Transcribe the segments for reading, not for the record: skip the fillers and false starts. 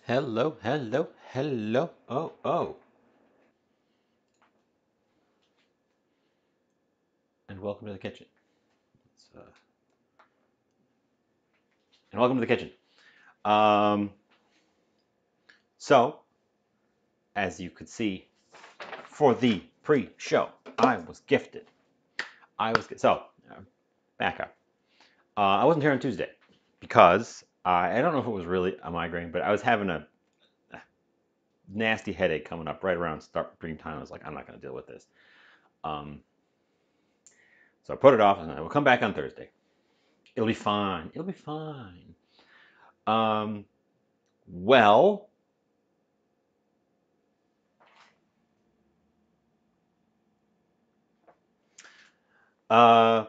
Hello, hello, hello. Oh, oh. And welcome to the kitchen. Uh, and welcome to the kitchen. Um, so, as you could see, for the pre-show, I was gifted. Back up. I wasn't here on Tuesday because I don't know if it was really a migraine, but I was having a nasty headache coming up right around start dream time. I was like, I'm not going to deal with this. Um, so I put it off, and I will come back on Thursday. It'll be fine. It'll be fine. Um, well, I'm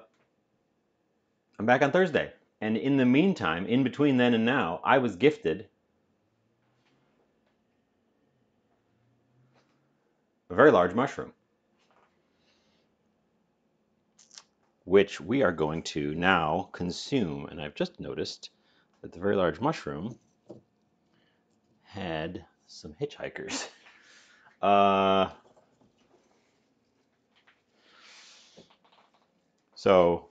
back on Thursday. And in the meantime, in between then and now, I was gifted a very large mushroom, which we are going to now consume. And I've just noticed that the very large mushroom had some hitchhikers. So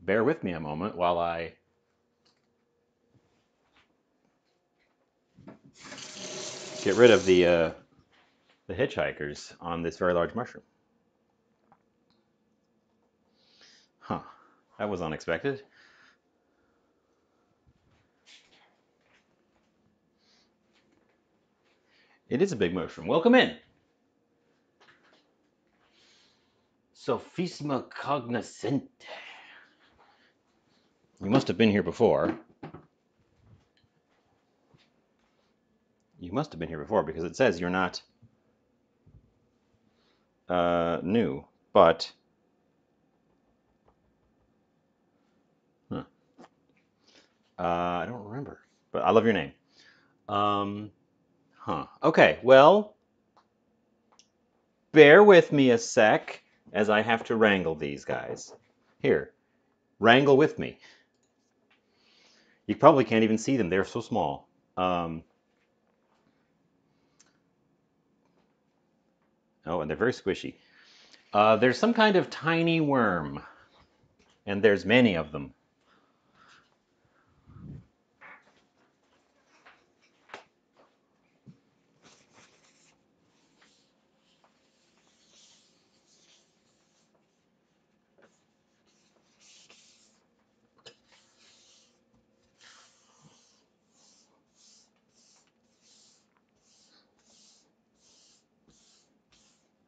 bear with me a moment while I get rid of the hitchhikers on this very large mushroom. Huh, that was unexpected. It is a big mushroom. Welcome in. Sophisma cognoscente. You must have been here before. You must have been here before because it says you're not new, but huh, I don't remember. But I love your name. Um, Okay, well, bear with me a sec as I have to wrangle these guys. Here, wrangle with me. You probably can't even see them. They're so small. Oh, and they're very squishy. There's some kind of tiny worm, and there's many of them.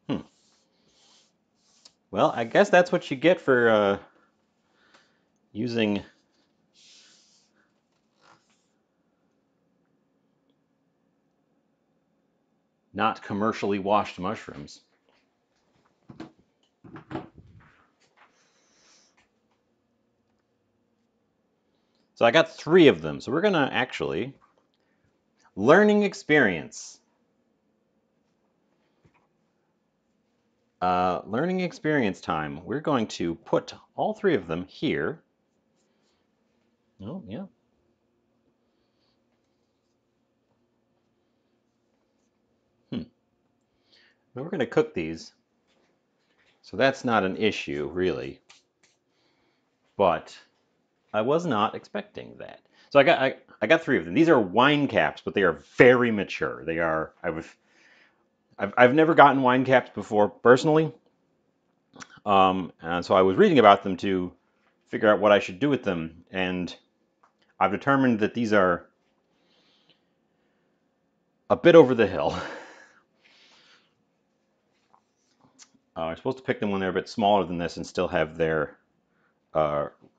Hmm. Well, I guess that's what you get for using not commercially washed mushrooms. So I got 3 of them. So we're going to actually learning experience. Learning experience time. We're going to put all 3 of them here. Oh, yeah. Now we're going to cook these. So that's not an issue, really. But I was not expecting that. So I got 3 of them. These are wine caps, but they are very mature. They are I've never gotten wine caps before personally. And so I was reading about them to figure out what I should do with them, and I've determined that these are a bit over the hill. I'm supposed to pick them when they're a bit smaller than this and still have their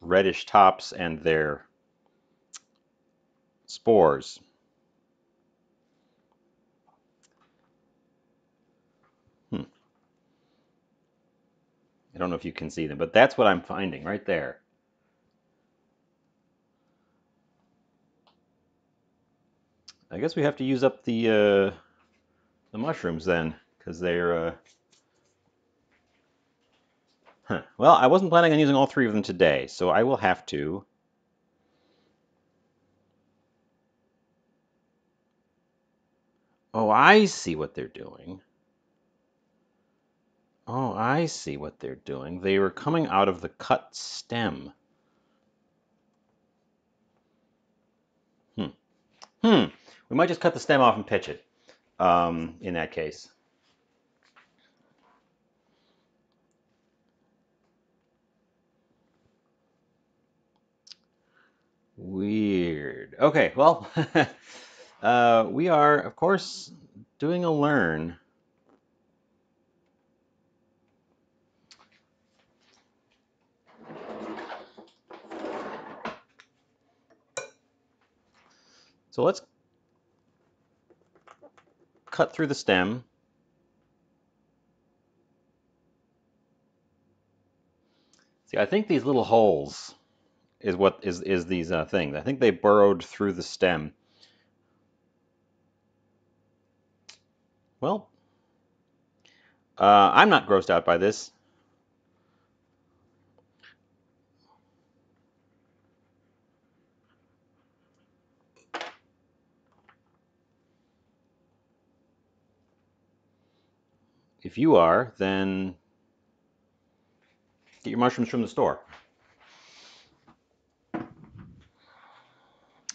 reddish tops and their spores. Hmm. I don't know if you can see them, but that's what I'm finding right there. I guess we have to use up the mushrooms then, because they're Huh. Well, I wasn't planning on using all 3 of them today, so I will have to Oh, I see what they're doing. Oh, I see what they're doing. They were coming out of the cut stem. Hmm. Hmm. We might just cut the stem off and pitch it, in that case. Weird. Okay, well, we are, of course, doing a learn. So let's cut through the stem. See, I think these little holes is what is these things. I think they burrowed through the stem. Well, I'm not grossed out by this. If you are, then get your mushrooms from the store.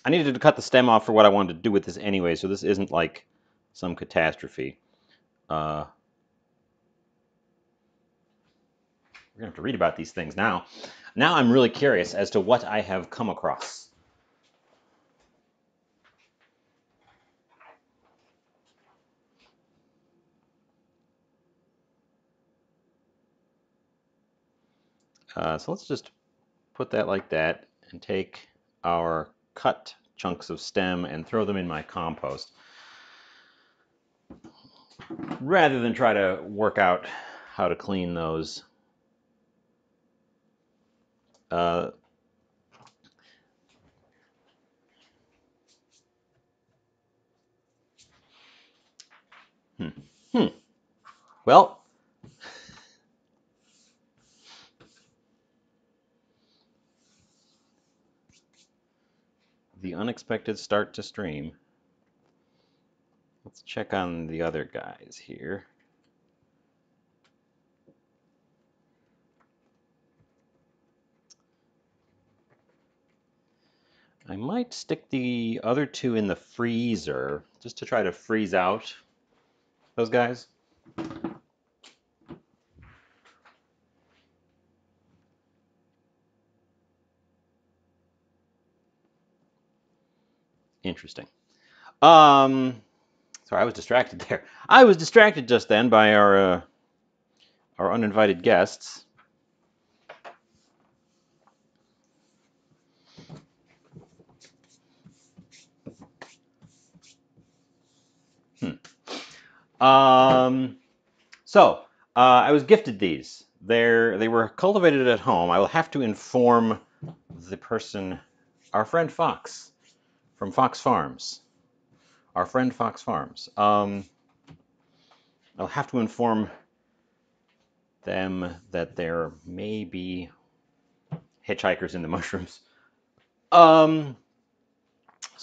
I needed to cut the stem off for what I wanted to do with this anyway, so this isn't like some catastrophe. We're gonna have to read about these things now. Now I'm really curious as to what I have come across. So let's just put that like that and take our cut chunks of stem and throw them in my compost, rather than try to work out how to clean those. Uh, hmm. Hmm. Well, the unexpected start to stream. Let's check on the other guys here. I might stick the other two in the freezer just to try to freeze out those guys. Interesting. Sorry, I was distracted there. I was distracted just then by our uninvited guests. Um, so I was gifted these. They were cultivated at home. I will have to inform the person, our friend Fox from Fox Farms. Our friend Fox Farms. I'll have to inform them that there may be hitchhikers in the mushrooms. So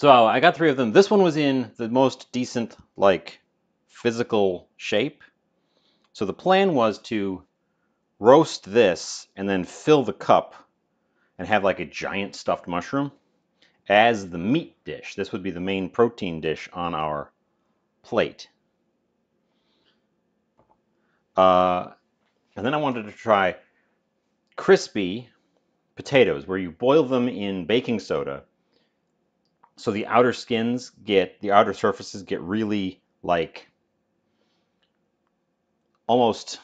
I got 3 of them. This one was in the most decent, like, physical shape. So the plan was to roast this and then fill the cup and have like a giant stuffed mushroom as the meat dish. This would be the main protein dish on our plate. And then I wanted to try crispy potatoes, where you boil them in baking soda, so the outer surfaces get really like almost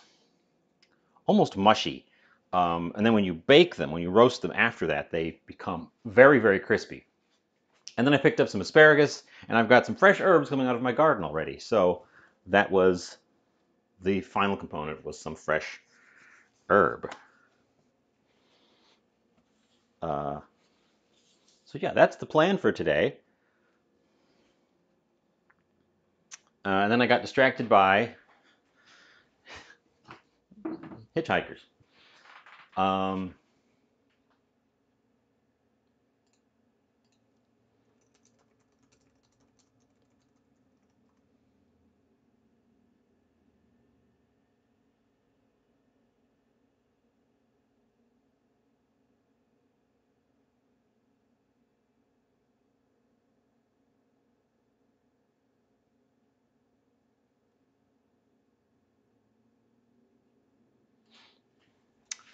mushy. And then when you bake them, when you roast them after that, they become very, very crispy. And then I picked up some asparagus, and I've got some fresh herbs coming out of my garden already. So that was the final component, was some fresh herb. Uh, so yeah, that's the plan for today. And then I got distracted by hitchhikers. Um,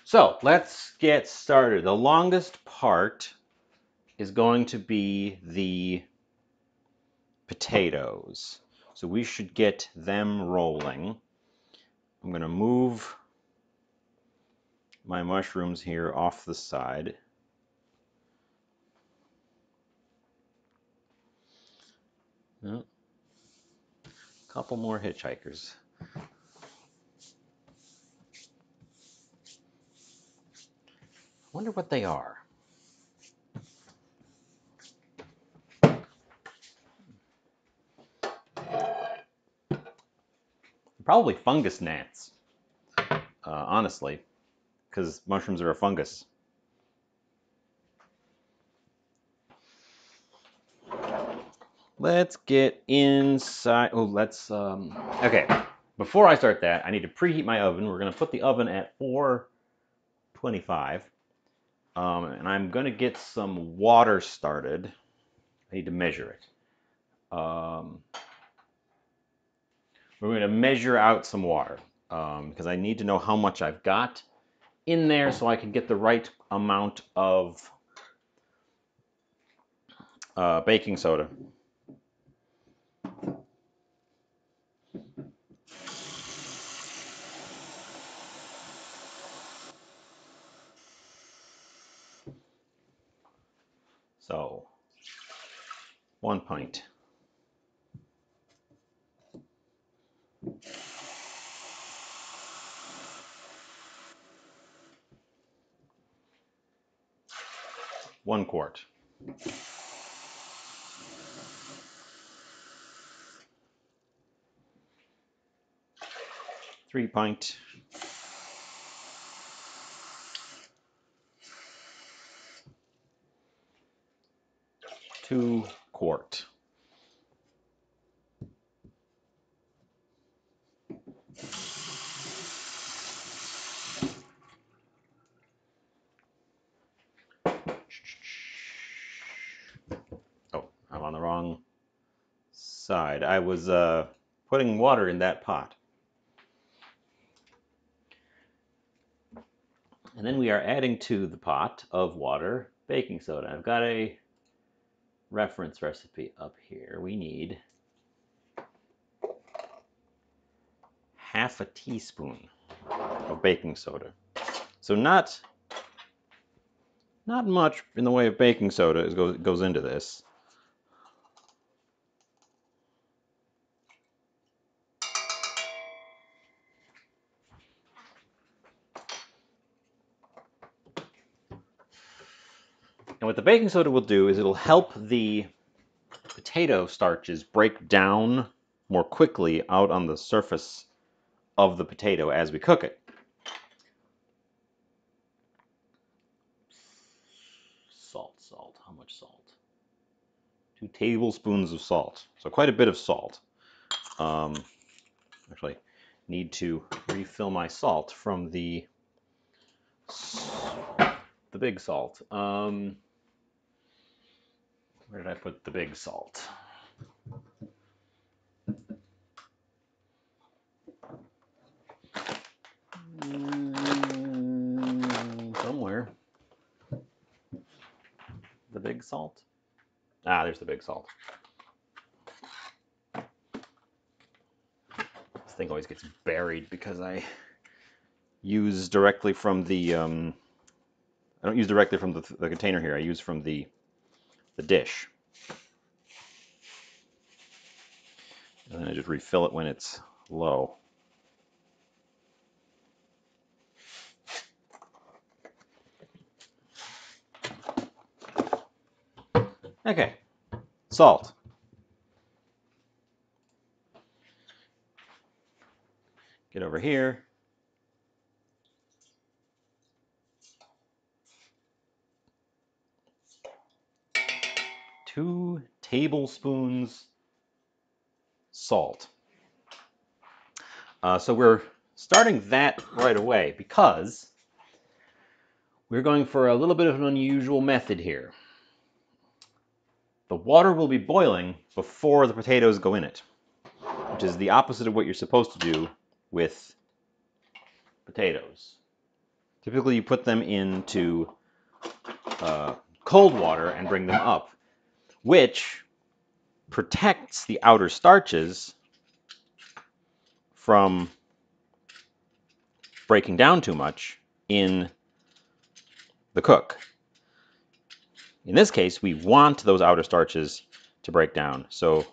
So let's get started. The longest part is going to be the potatoes. So we should get them rolling. I'm going to move my mushrooms here off the side. Oh, a couple more hitchhikers. I wonder what they are. Probably fungus gnats, honestly, because mushrooms are a fungus. Let's get inside. Oh, let's, okay. Before I start that, I need to preheat my oven. We're going to put the oven at 425. And I'm going to get some water started. I need to measure it. We're going to measure out some water because I need to know how much I've got in there so I can get the right amount of baking soda. So, 1 pint. One quart. 3 pint. 2 quart. Oh, I'm on the wrong side. I was putting water in that pot. And then we are adding to the pot of water baking soda. I've got a reference recipe up here. We need half a teaspoon of baking soda. So not much in the way of baking soda goes into this. And what the baking soda will do is it'll help the potato starches break down more quickly out on the surface of the potato as we cook it. Salt. How much salt? 2 tablespoons of salt. So quite a bit of salt. Actually, need to refill my salt from the big salt. Where did I put the big salt? Somewhere. The big salt? Ah, there's the big salt. This thing always gets buried because I use directly from the, I don't use directly from the container here. I use from the dish. And then I just refill it when it's low. Okay, salt. Get over here. 2 tablespoons salt. So we're starting that right away because we're going for a little bit of an unusual method here. The water will be boiling before the potatoes go in it, which is the opposite of what you're supposed to do with potatoes. Typically, you put them into cold water and bring them up, which protects the outer starches from breaking down too much in the cook. In this case, we want those outer starches to break down, so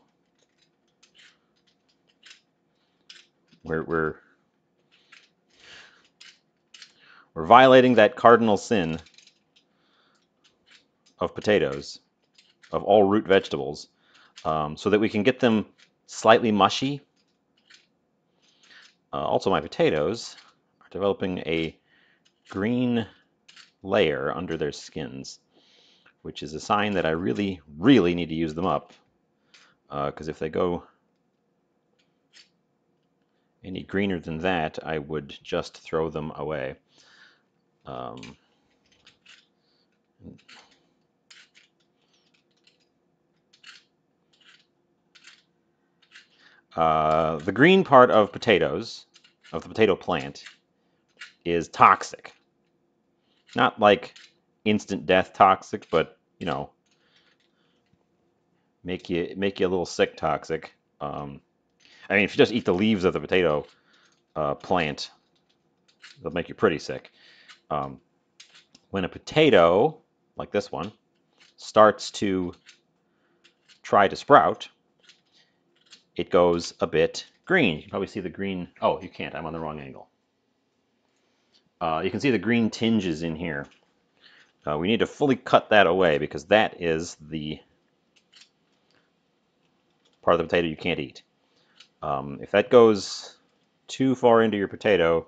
we're violating that cardinal sin of potatoes, of all root vegetables, so that we can get them slightly mushy. Also, my potatoes are developing a green layer under their skins, which is a sign that I really, really need to use them up, because if they go any greener than that, I would just throw them away. The green part of potatoes, of the potato plant, is toxic. Not like instant death toxic, but you know, make you a little sick toxic. I mean, if you just eat the leaves of the potato plant, they'll make you pretty sick. When a potato, like this one, starts to try to sprout, it goes a bit green. You can probably see the green. Oh, you can't. I'm on the wrong angle. You can see the green tinges in here. We need to fully cut that away because that is the part of the potato you can't eat. If that goes too far into your potato,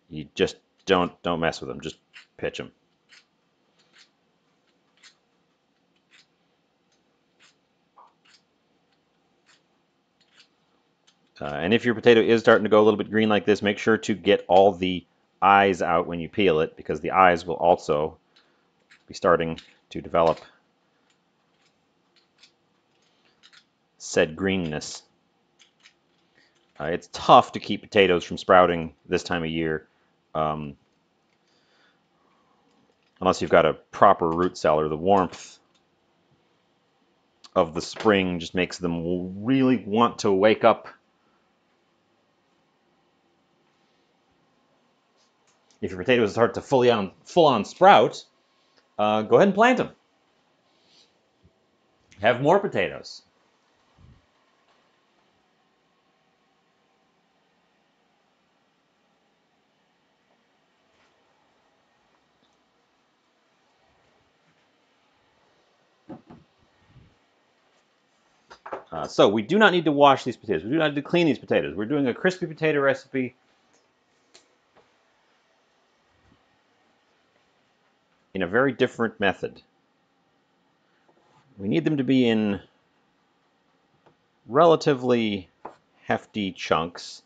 you just don't mess with them. Just pitch them. And if your potato is starting to go a little bit green like this, make sure to get all the eyes out when you peel it, because the eyes will also be starting to develop said greenness. It's tough to keep potatoes from sprouting this time of year, unless you've got a proper root cellar. The warmth of the spring just makes them really want to wake up. If your potatoes start to full on sprout, go ahead and plant them. Have more potatoes. So we do not need to wash these potatoes. We do not need to clean these potatoes. We're doing a crispy potato recipe in a very different method. We need them to be in relatively hefty chunks.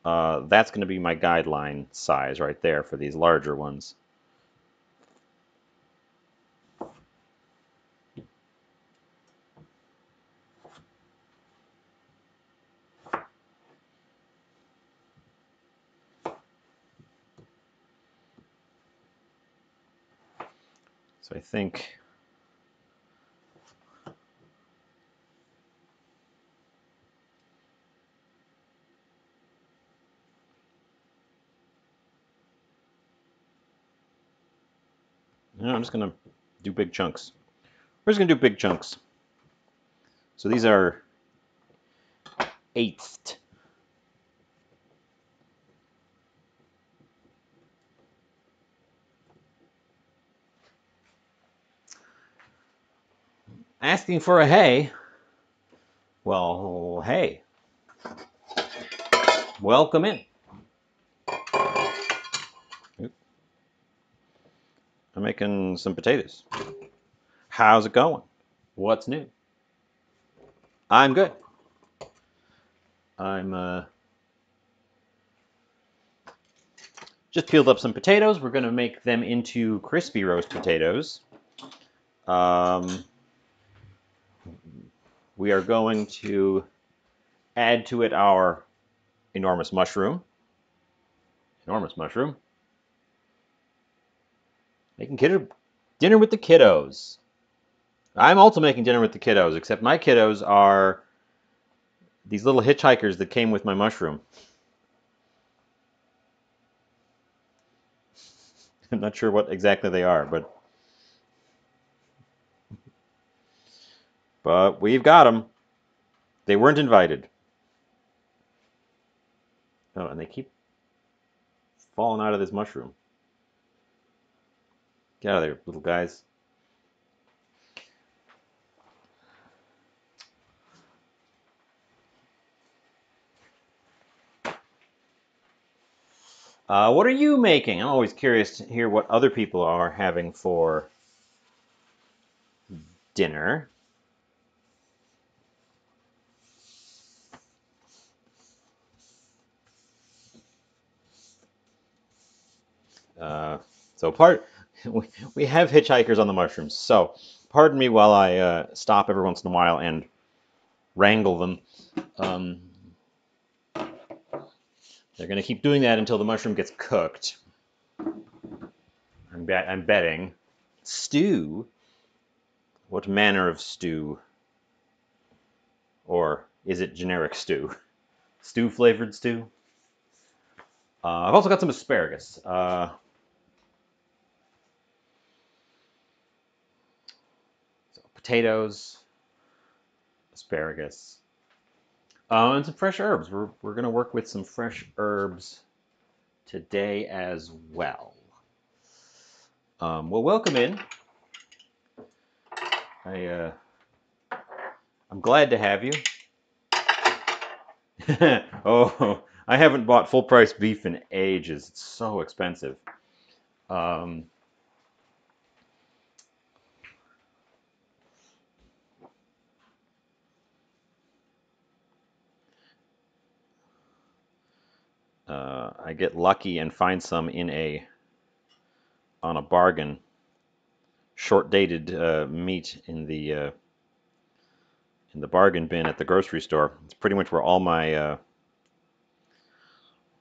That's going to be my guideline size right there for these larger ones. So I think I'm just going to do big chunks. We're just going to do big chunks. So these are eighths. Asking for a hey. Well, hey. Welcome in. I'm making some potatoes. How's it going? What's new? I'm good. I'm just peeled up some potatoes. We're going to make them into crispy roast potatoes. We are going to add to it our enormous mushroom. Enormous mushroom. Making dinner with the kiddos. I'm also making dinner with the kiddos, except my kiddos are these little hitchhikers that came with my mushroom. I'm not sure what exactly they are, but we've got them. They weren't invited. Oh, and they keep falling out of this mushroom. Get out of there, little guys. What are you making? I'm always curious to hear what other people are having for dinner. So we have hitchhikers on the mushrooms. So pardon me while I stop every once in a while and wrangle them. Um, they're going to keep doing that until the mushroom gets cooked. I'm betting. Stew? What manner of stew? Or is it generic stew? Stew flavored stew? I've also got some asparagus. So potatoes, asparagus, and some fresh herbs. We're going to work with some fresh herbs today as well. Well, welcome in. I'm glad to have you. Oh, I haven't bought full price beef in ages. It's so expensive. Um, I get lucky and find some on a bargain, short-dated meat in the bargain bin at the grocery store. It's pretty much where all my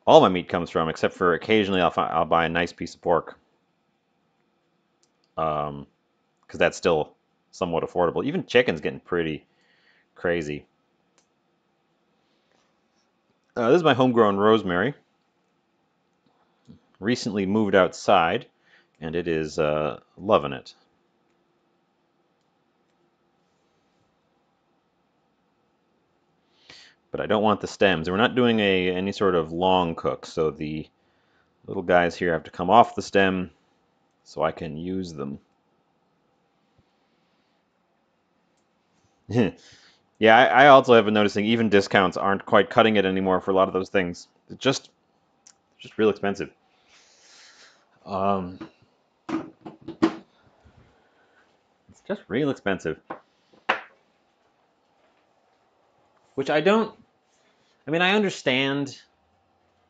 meat comes from, except for occasionally I'll buy a nice piece of pork, because that's still somewhat affordable. Even chicken's getting pretty crazy. This is my homegrown rosemary. Recently moved outside, and it is loving it. But I don't want the stems. We're not doing any sort of long cook, so the little guys here have to come off the stem so I can use them. Yeah, I also have been noticing even discounts aren't quite cutting it anymore for a lot of those things. It's just real expensive. It's just real expensive. Which I don't, I mean, I understand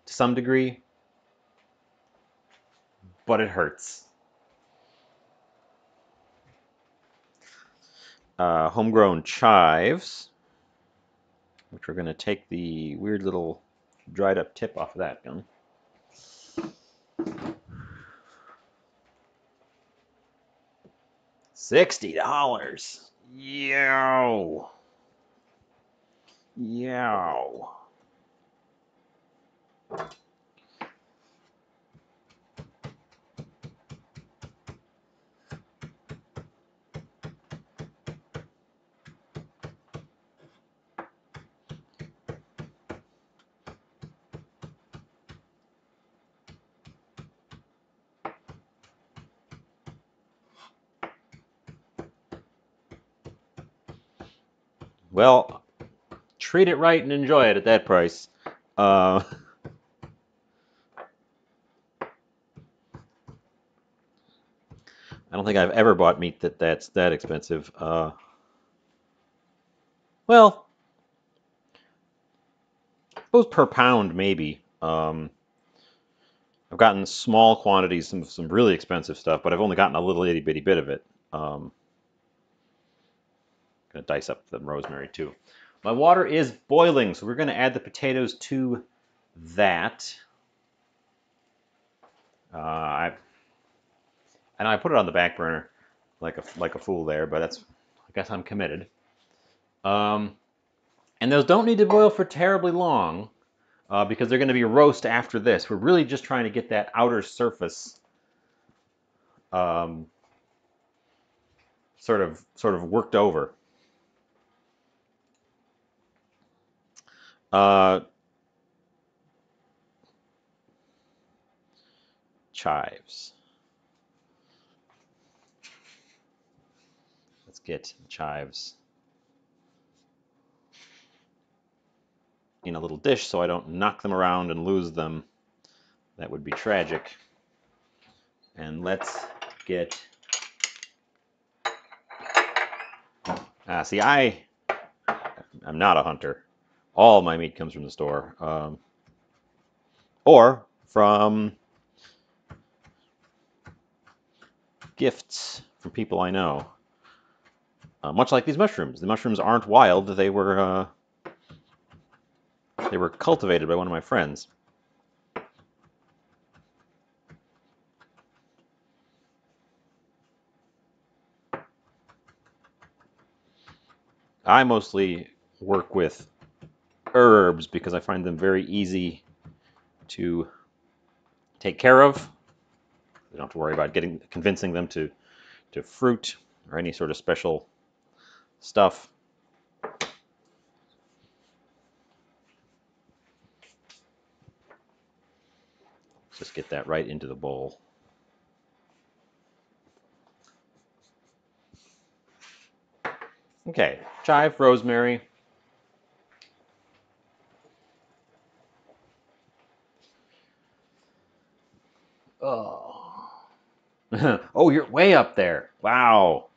to some degree, but it hurts. Homegrown chives, which we're going to take the weird little dried up tip off of that gun. $60. Yow. Yow. Well, treat it right and enjoy it at that price. I don't think I've ever bought meat that's that expensive. Well, I suppose per pound maybe. I've gotten small quantities, some really expensive stuff, but I've only gotten a little itty bitty bit of it. Gonna dice up the rosemary too. My water is boiling, so we're gonna add the potatoes to that. I And I put it on the back burner like a fool there, but that's, I guess I'm committed. And those don't need to boil for terribly long because they're going to be roast after this. We're really just trying to get that outer surface sort of worked over. Chives. Let's get chives in a little dish so I don't knock them around and lose them. That would be tragic. And let's get... see, I'm not a hunter. All my meat comes from the store. Or from gifts from people I know. Much like these mushrooms. The mushrooms aren't wild. They were cultivated by one of my friends. I mostly work with herbs because I find them very easy to take care of. You don't have to worry about convincing them to fruit or any sort of special stuff. Just get that right into the bowl. Okay, chive, rosemary. Oh. Oh, you're way up there. Wow.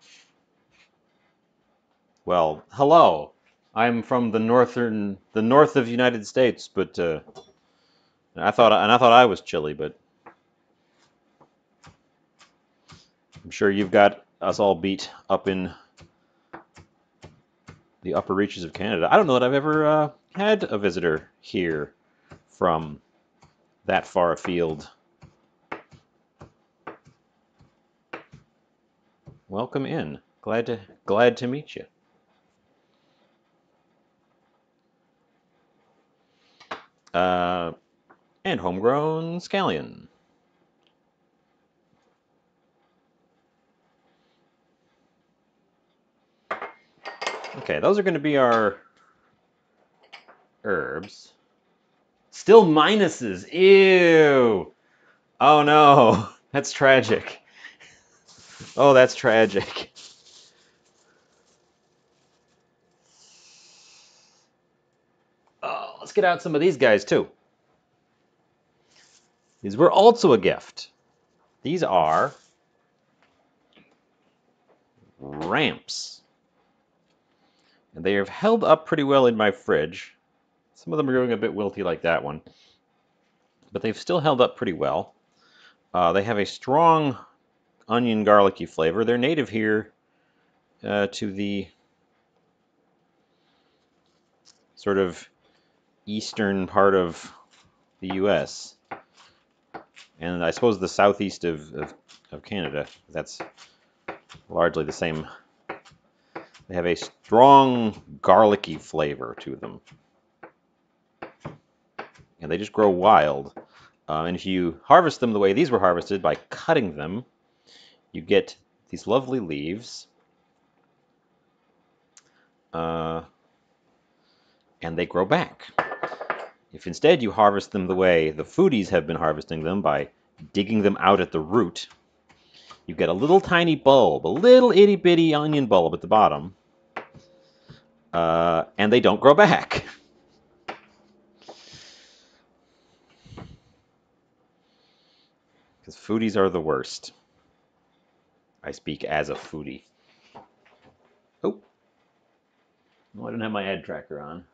Well, hello. I'm from the north of the United States, but I thought I was chilly, but I'm sure you've got us all beat up in the upper reaches of Canada. I don't know that I've ever had a visitor here from that far afield. Welcome in. Glad to meet you. And homegrown scallion. Okay, those are going to be our herbs. Still minuses. Ew. Oh no, that's tragic. Oh, that's tragic. Oh, let's get out some of these guys too. These were also a gift. These are ramps. And they have held up pretty well in my fridge. Some of them are going a bit wilty like that one. But they've still held up pretty well. They have a strong onion garlicky flavor. They're native here to the sort of eastern part of the U.S. and I suppose the southeast of Canada. That's largely the same. They have a strong garlicky flavor to them. And they just grow wild. And if you harvest them the way these were harvested, by cutting them, you get these lovely leaves. And they grow back. If instead you harvest them the way the foodies have been harvesting them, by digging them out at the root, you get a little tiny bulb, a little itty bitty onion bulb at the bottom, and they don't grow back. Because foodies are the worst. I speak as a foodie. Oh, no, I don't have my ad tracker on.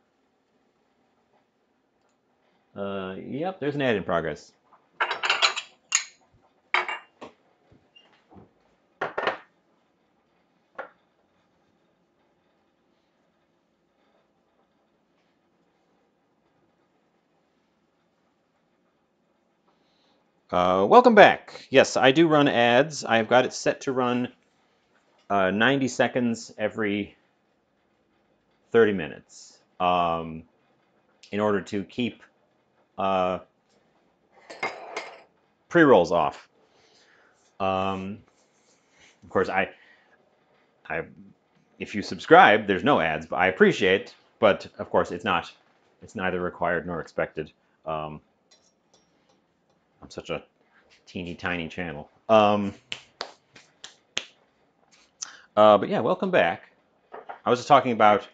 Yep, there's an ad in progress. Welcome back. Yes, I do run ads. I've got it set to run 90 seconds every 30 minutes in order to keep uh, pre-rolls off. Of course, I, if you subscribe, there's no ads, but I appreciate. But of course, it's neither required nor expected. I'm such a teeny tiny channel. But yeah, welcome back. I was just talking about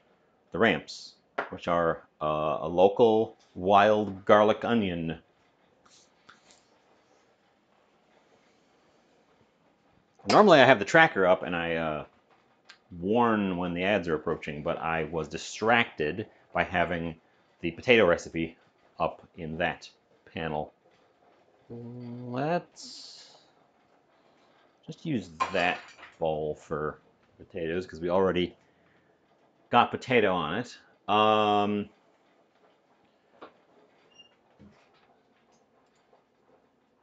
the ramps, which are a local wild garlic onion. Normally I have the tracker up and I warn when the ads are approaching, but I was distracted by having the potato recipe up in that panel. Let's just use that bowl for potatoes because we already got potato on it. How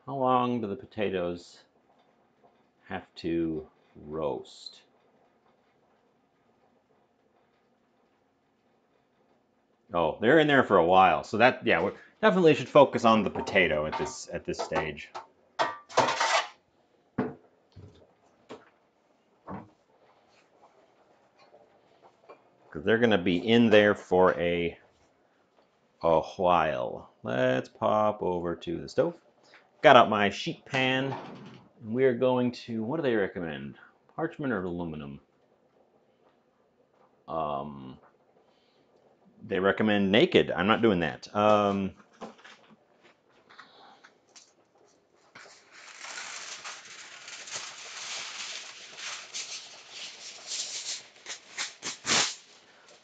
long do the potatoes have to roast? Oh, they're in there for a while. So that, yeah, we definitely should focus on the potato at this stage. Because they're going to be in there for a while. Let's pop over to the stove. Got out my sheet pan. We're going to, what do they recommend? Parchment or aluminum? They recommend naked. I'm not doing that.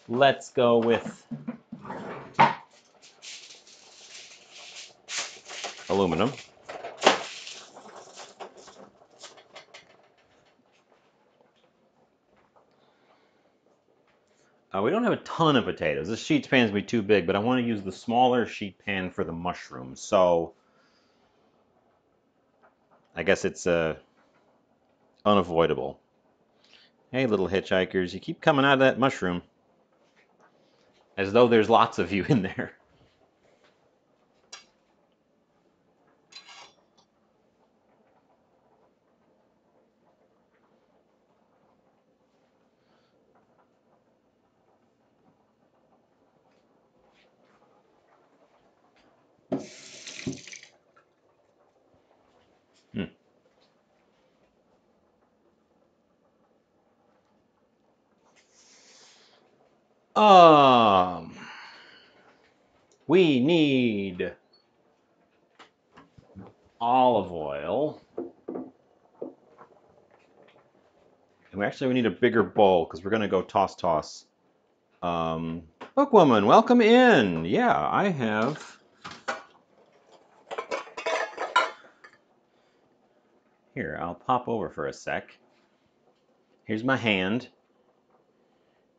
Let's go with aluminum. We don't have a ton of potatoes. This sheet pan's gonna be too big, but I want to use the smaller sheet pan for the mushrooms. So I guess it's unavoidable. Hey, little hitchhikers, you keep coming out of that mushroom as though there's lots of you in there. Hmm. We need olive oil. And we need a bigger bowl because we're gonna go toss. Bookwoman, welcome in. Yeah, I have. Here, I'll pop over for a sec. Here's my hand.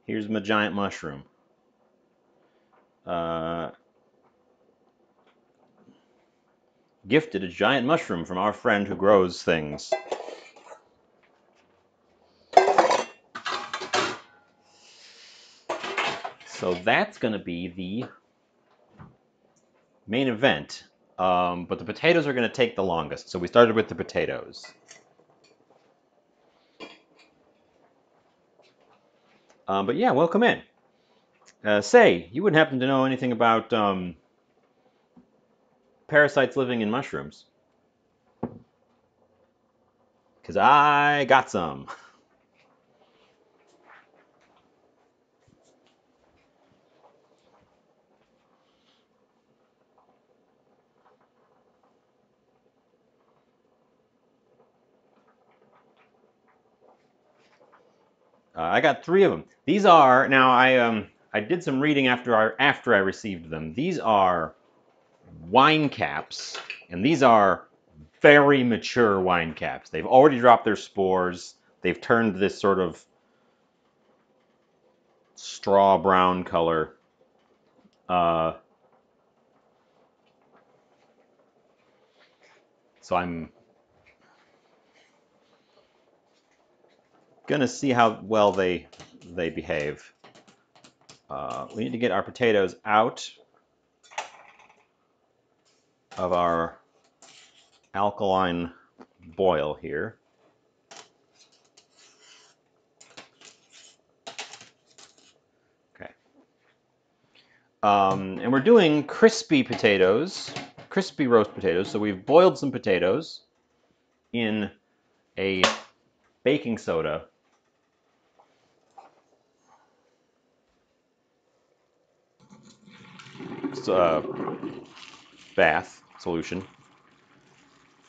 Here's my giant mushroom. Gifted a giant mushroom from our friend who grows things. So that's going to be the main event. But the potatoes are going to take the longest. So we started with the potatoes. But yeah, welcome in. Say, you wouldn't happen to know anything about parasites living in mushrooms? Because I got some. I got 3 of them. These are, now I did some reading after I received them. These are wine caps, and these are very mature wine caps. They've already dropped their spores. They've turned this sort of straw brown color. So I'm gonna see how well they behave. We need to get our potatoes out of our alkaline boil here. Okay. And we're doing crispy potatoes, crispy roast potatoes. So we've boiled some potatoes in a baking soda bath solution.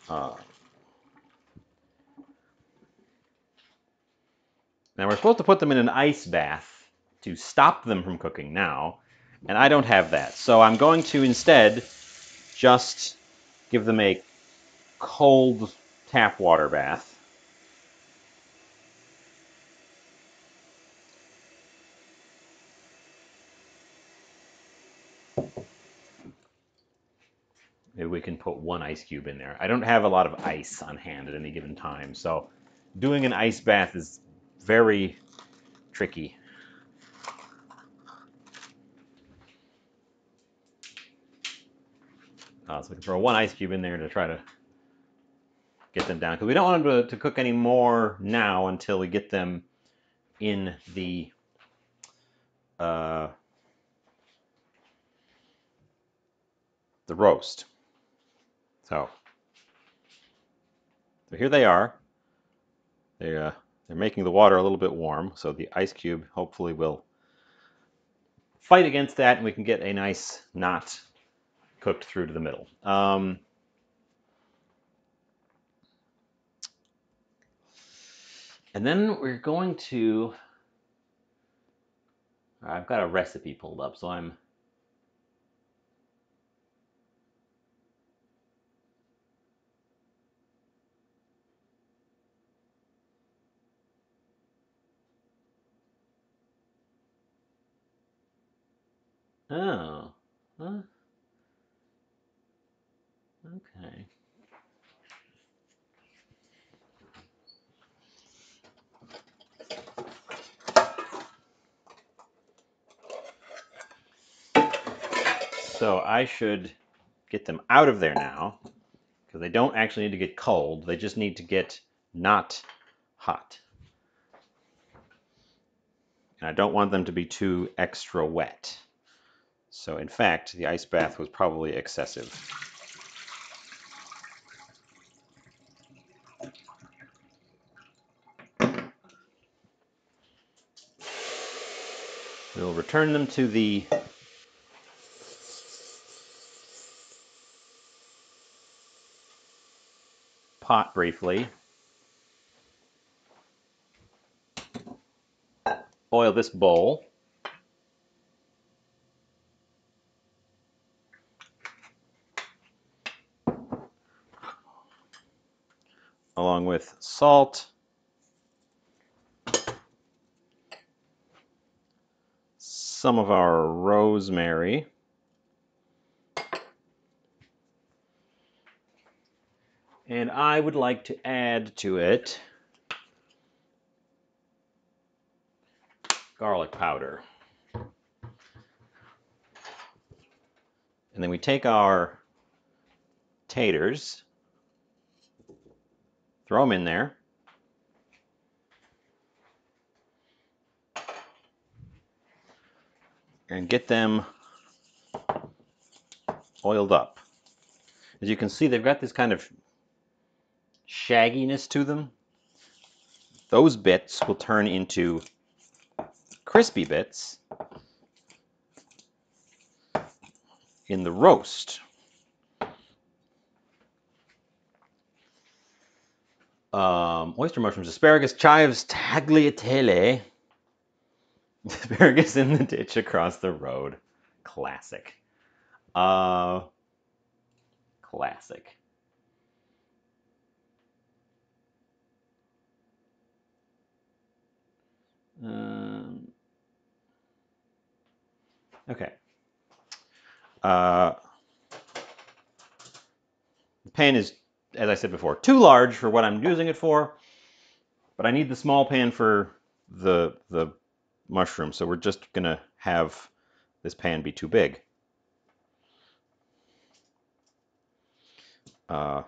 Now we're supposed to put them in an ice bath to stop them from cooking now, and I don't have that. So I'm going to instead just give them a cold tap water bath. Maybe we can put one ice cube in there. I don't have a lot of ice on hand at any given time, so doing an ice bath is very tricky. So we can throw one ice cube in there to try to get them down, because we don't want them to cook any more now until we get them in the roast. So here they are. They're making the water a little bit warm, so the ice cube hopefully will fight against that, and we can get a nice knot cooked through to the middle. And then we're going to, I've got a recipe pulled up, so I'm oh, huh? Okay. So I should get them out of there now, because they don't actually need to get cold. They just need to get not hot. And I don't want them to be too extra wet. So in fact, the ice bath was probably excessive. We'll return them to the pot briefly. Oil this bowl. Along with salt, some of our rosemary, and I would like to add to it garlic powder. And then we take our taters, throw them in there, and get them oiled up. As you can see, they've got this kind of shagginess to them. Those bits will turn into crispy bits in the roast. Oyster mushrooms, asparagus, chives, tagliatelle. Asparagus in the ditch across the road. Classic. Classic. Okay. The pan is as I said before, too large for what I'm using it for, but I need the small pan for the mushroom, so we're just gonna have this pan be too big. Because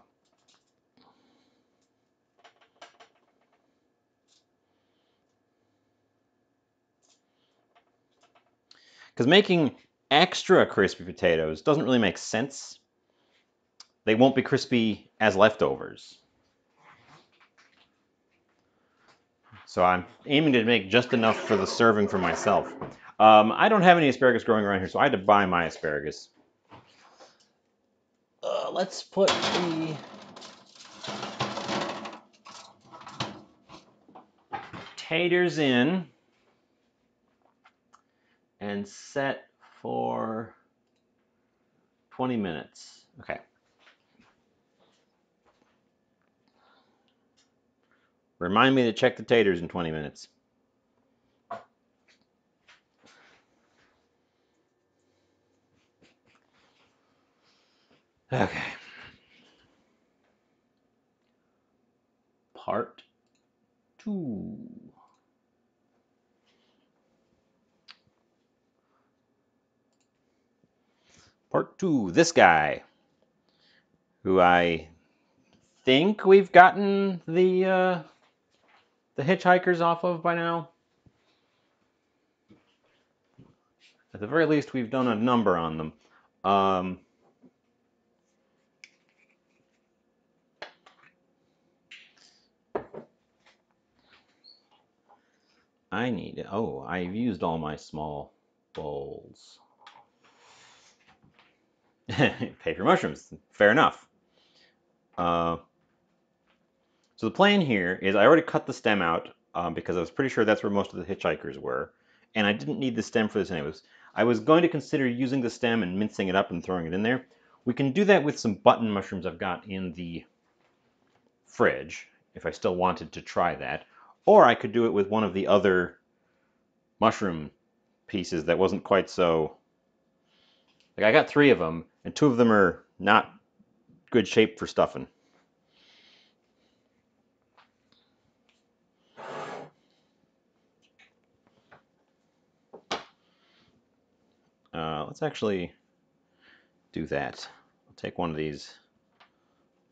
making extra crispy potatoes doesn't really make sense. They won't be crispy as leftovers. So I'm aiming to make just enough for the serving for myself. I don't have any asparagus growing around here, so I had to buy my asparagus. Let's put the taters in and set for 20 minutes. Okay. Remind me to check the taters in 20 minutes. Okay. Part 2. Part 2. This guy, who I think we've gotten the hitchhikers off of by now. At the very least, we've done a number on them. I've used all my small bowls. Pay for mushrooms. Fair enough. So the plan here is I already cut the stem out because I was pretty sure that's where most of the hitchhikers were. And I didn't need the stem for this anyways. I was going to consider using the stem and mincing it up and throwing it in there. We can do that with some button mushrooms I've got in the fridge, if I still wanted to try that. Or I could do it with one of the other mushroom pieces that wasn't quite so... Like, I got 3 of them, and 2 of them are not good shape for stuffing. Let's actually do that. I'll take one of these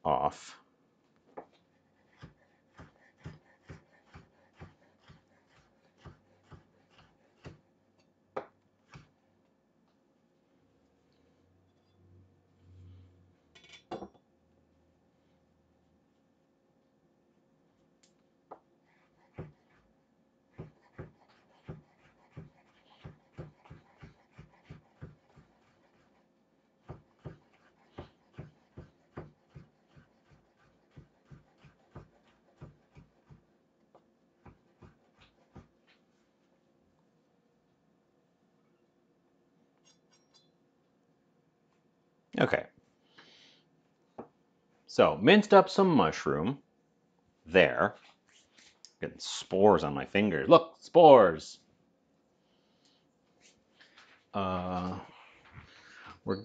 off. Okay. So, minced up some mushroom. There. Getting spores on my fingers. Look, spores! We're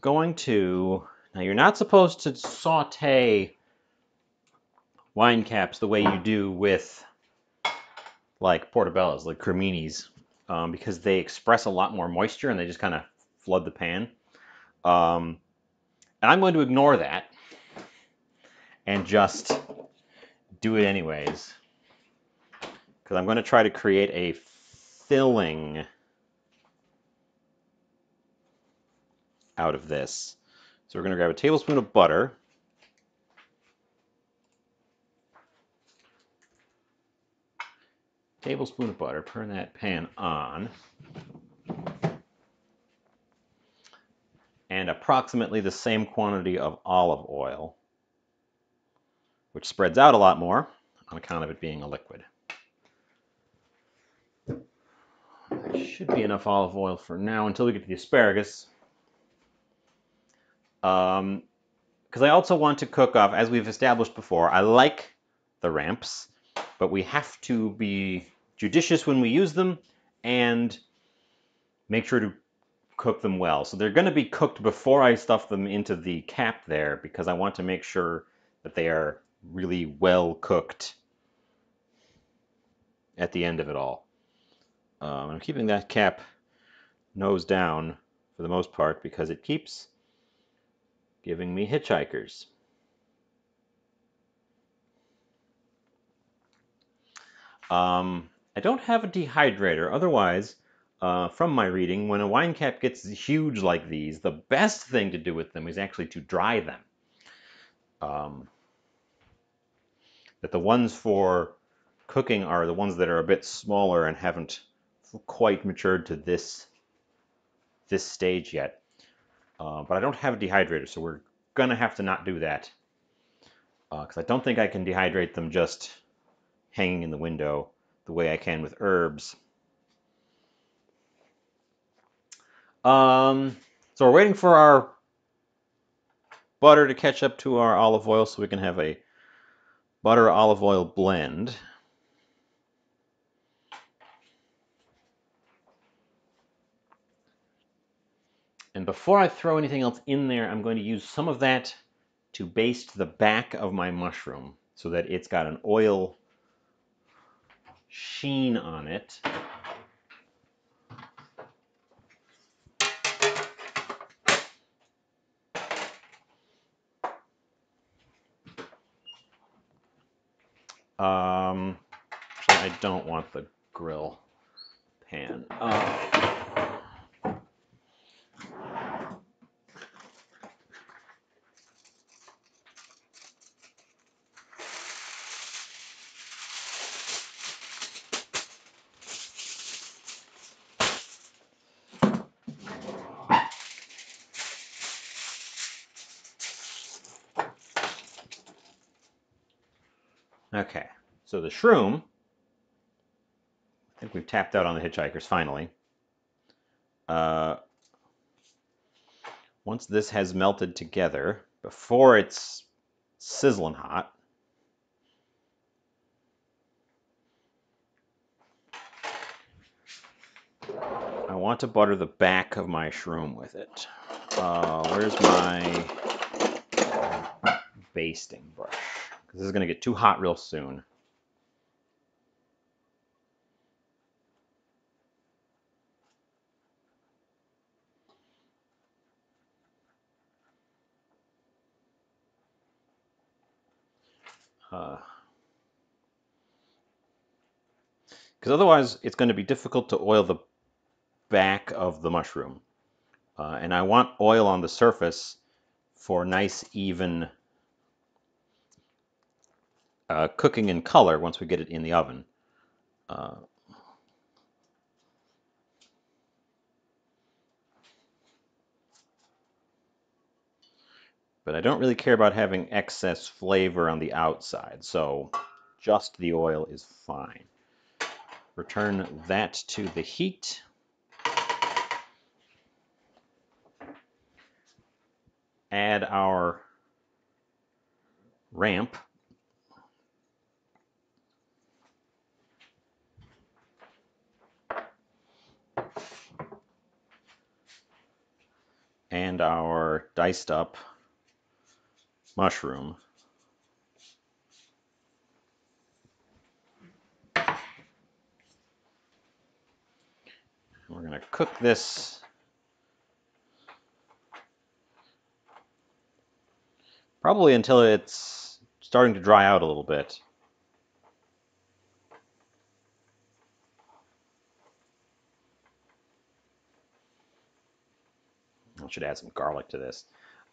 going to... Now, you're not supposed to saute wine caps the way you do with, like, portobellos, like creminis, because they express a lot more moisture and they just kind of flood the pan. And I'm going to ignore that and just do it anyways, because I'm going to try to create a filling out of this. So we're going to grab a tablespoon of butter. Tablespoon of butter, turn that pan on. And approximately the same quantity of olive oil, which spreads out a lot more on account of it being a liquid. That should be enough olive oil for now until we get to the asparagus. Because I also want to cook off, as we've established before, I like the ramps, but we have to be judicious when we use them and make sure to cook them well. So they're going to be cooked before I stuff them into the cap there, because I want to make sure that they are really well cooked at the end of it all. I'm keeping that cap nose down for the most part because it keeps giving me hitchhikers. I don't have a dehydrator. Otherwise, from my reading, when a wine cap gets huge like these, the best thing to do with them is actually to dry them. That the ones for cooking are the ones that are a bit smaller and haven't quite matured to this stage yet. But I don't have a dehydrator, so we're gonna have to not do that. Because I don't think I can dehydrate them just hanging in the window the way I can with herbs. So we're waiting for our butter to catch up to our olive oil so we can have a butter olive oil blend. And before I throw anything else in there, I'm going to use some of that to baste the back of my mushroom so that it's got an oil sheen on it. Actually, I don't want the grill pan. Okay, so the shroom, I think we've tapped out on the hitchhikers finally. Once this has melted together, before it's sizzling hot, I want to butter the back of my shroom with it. Where's my basting brush? Because this is going to get too hot real soon. Because otherwise it's going to be difficult to oil the back of the mushroom. And I want oil on the surface for nice, even cooking in color once we get it in the oven. But I don't really care about having excess flavor on the outside, so just the oil is fine. Return that to the heat. Add our ramp. And our diced up mushroom. We're going to cook this probably until it's starting to dry out a little bit. I should add some garlic to this.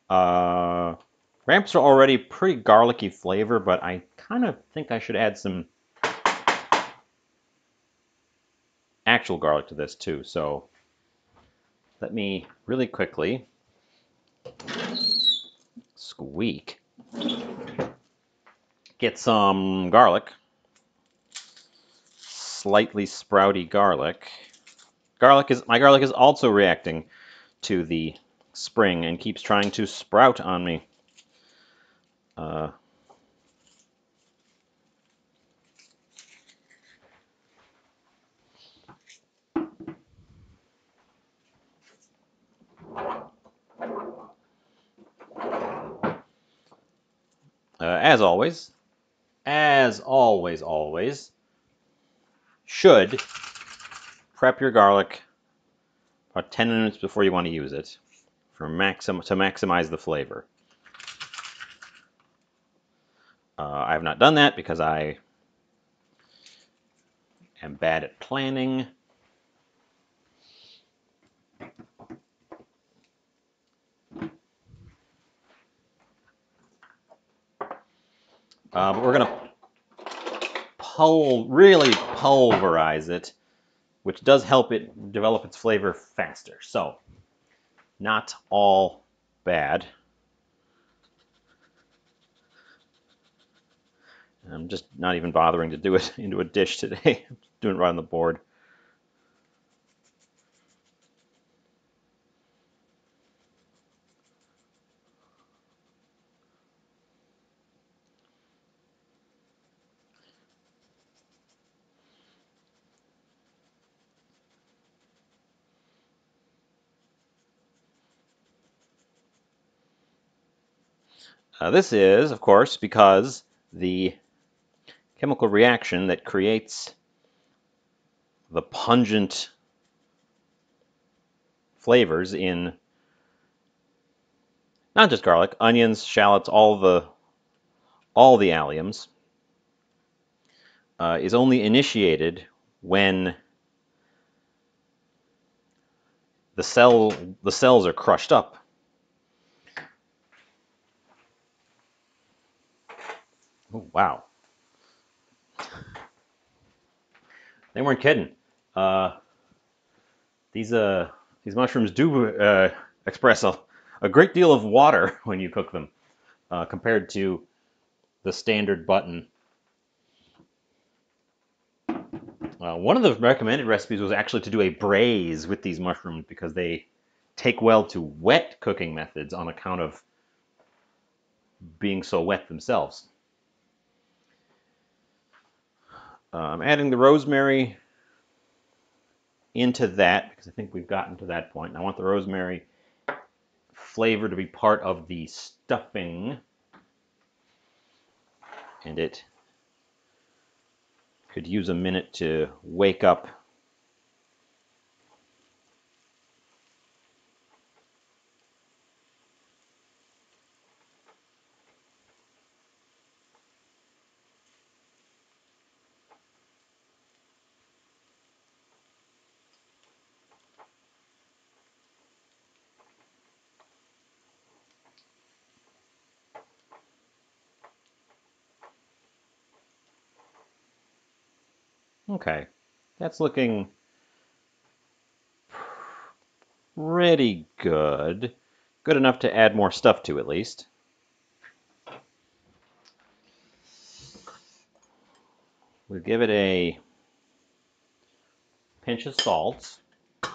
Ramps are already pretty garlicky flavor, but I kind of think I should add some actual garlic to this too. So let me really quickly squeak. Get some garlic. Slightly sprouty garlic. My garlic is also reacting to the spring and keeps trying to sprout on me. as always, should prep your garlic about 10 minutes before you want to use it to maximize the flavor. I have not done that because I am bad at planning. But we're going to really pulverize it, which does help it develop its flavor faster. So, not all bad. I'm just not even bothering to do it into a dish today. I'm just doing it right on the board. This is, of course, because the chemical reaction that creates the pungent flavors in not just garlic, onions, shallots, all the alliums, is only initiated when the cells are crushed up. Oh, wow. They weren't kidding. These mushrooms do express a great deal of water when you cook them, compared to the standard button. One of the recommended recipes was actually to do a braise with these mushrooms because they take well to wet cooking methods on account of being so wet themselves. I'm adding the rosemary into that because I think we've gotten to that point. And I want the rosemary flavor to be part of the stuffing, and it could use a minute to wake up. Okay, that's looking pretty good. Good enough to add more stuff to, at least. We'll give it a pinch of salt. Do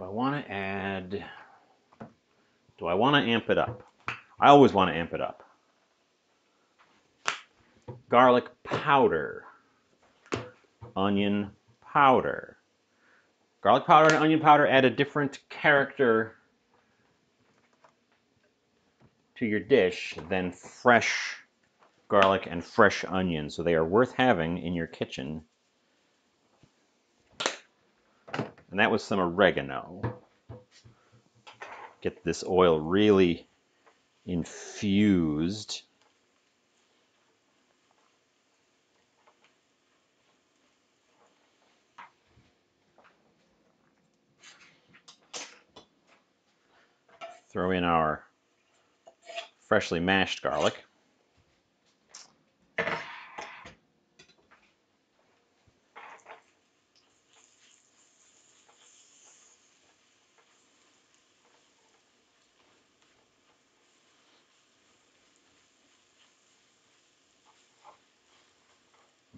I want to amp it up? I always want to amp it up. Garlic powder. Onion powder. Garlic powder and onion powder add a different character to your dish than fresh garlic and fresh onion, so they are worth having in your kitchen. And that was some oregano. Get this oil really infused. Throw in our freshly mashed garlic.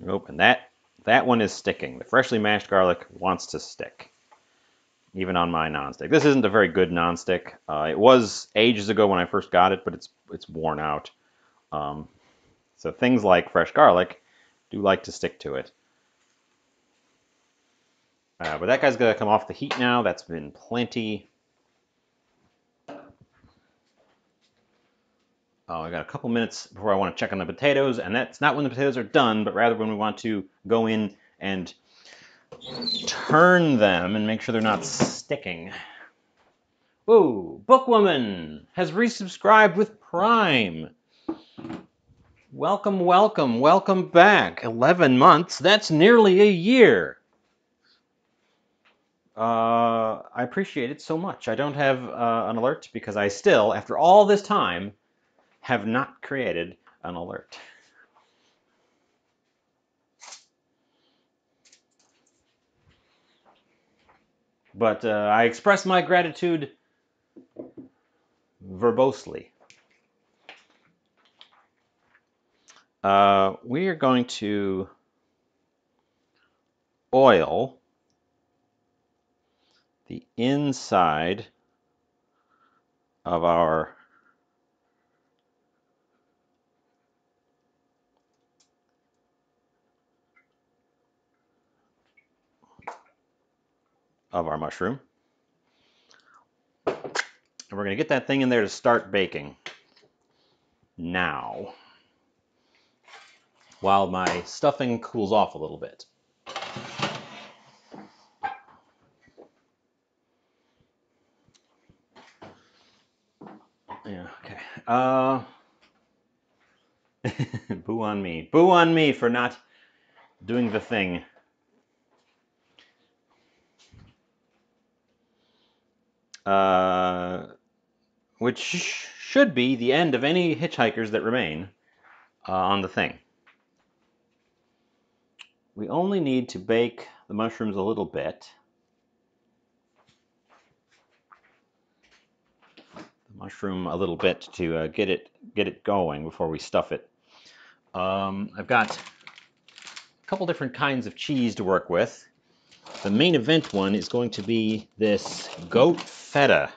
Nope, and that one is sticking. The freshly mashed garlic wants to stick, even on my nonstick. This isn't a very good nonstick. It was ages ago when I first got it, but it's worn out. So things like fresh garlic do like to stick to it. But that guy's gonna come off the heat now. That's been plenty. Oh, I got a couple minutes before I want to check on the potatoes, and that's not when the potatoes are done, but rather when we want to go in and turn them and make sure they're not sticking. Whoa, Bookwoman has resubscribed with Prime. Welcome, welcome, welcome back. 11 months, that's nearly a year. I appreciate it so much. I don't have an alert because I still, after all this time, have not created an alert. But I express my gratitude verbosely. We are going to oil the inside of our mushroom. And we're going to get that thing in there to start baking now, while my stuffing cools off a little bit. Yeah, okay. Boo on me. Boo on me for not doing the thing. Which should be the end of any hitchhikers that remain on the thing. We only need to bake the mushrooms a little bit. The mushroom a little bit to get it going before we stuff it. I've got a couple different kinds of cheese to work with. The main event one is going to be this goat feta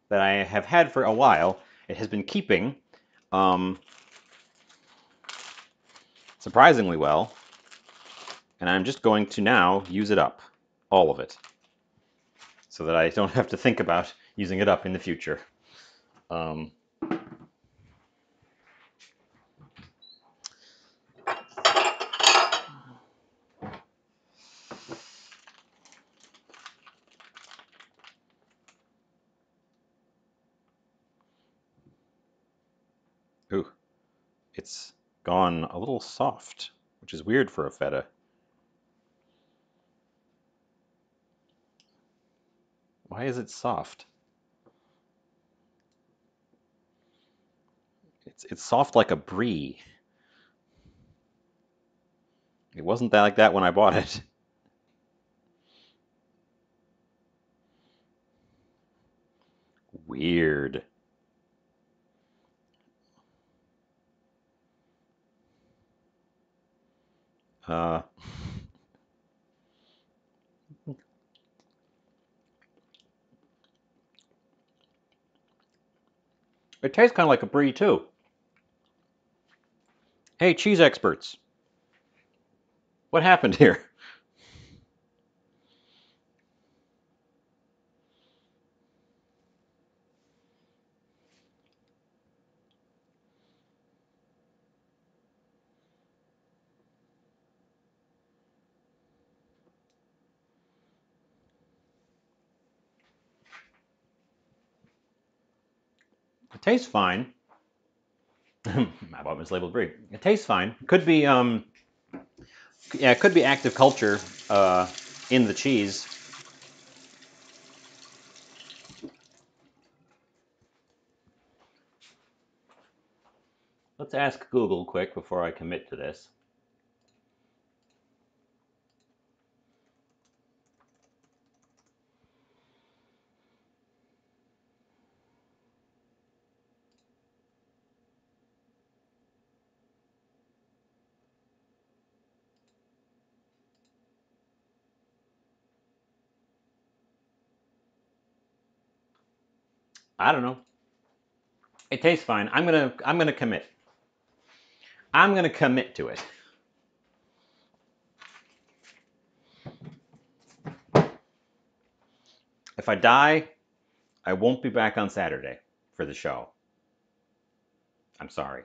that I have had for a while. It has been keeping surprisingly well, and I'm just going to now use it up, all of it, so that I don't have to think about using it up in the future. Ooh, it's gone a little soft, which is weird for a feta. Why is it soft? It's soft like a brie. It wasn't that like that when I bought it. Weird. Uh, it tastes kind of like a brie too. Hey, cheese experts, what happened here? It tastes fine. I bought mislabeled brie. It tastes fine. Could be yeah, it could be active culture in the cheese. Let's ask Google quick before I commit to this. I don't know. It tastes fine. I'm gonna commit. I'm gonna commit to it. If I die, I won't be back on Saturday for the show. I'm sorry.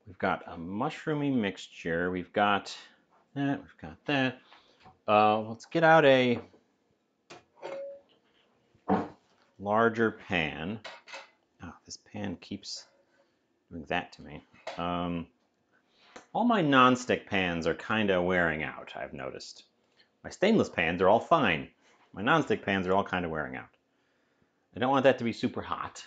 We've got a mushroomy mixture. We've got that. We've got that. Let's get out a larger pan. Oh, this pan keeps doing that to me. All my nonstick pans are kind of wearing out, I've noticed. My stainless pans are all fine. My nonstick pans are all kind of wearing out. I don't want that to be super hot.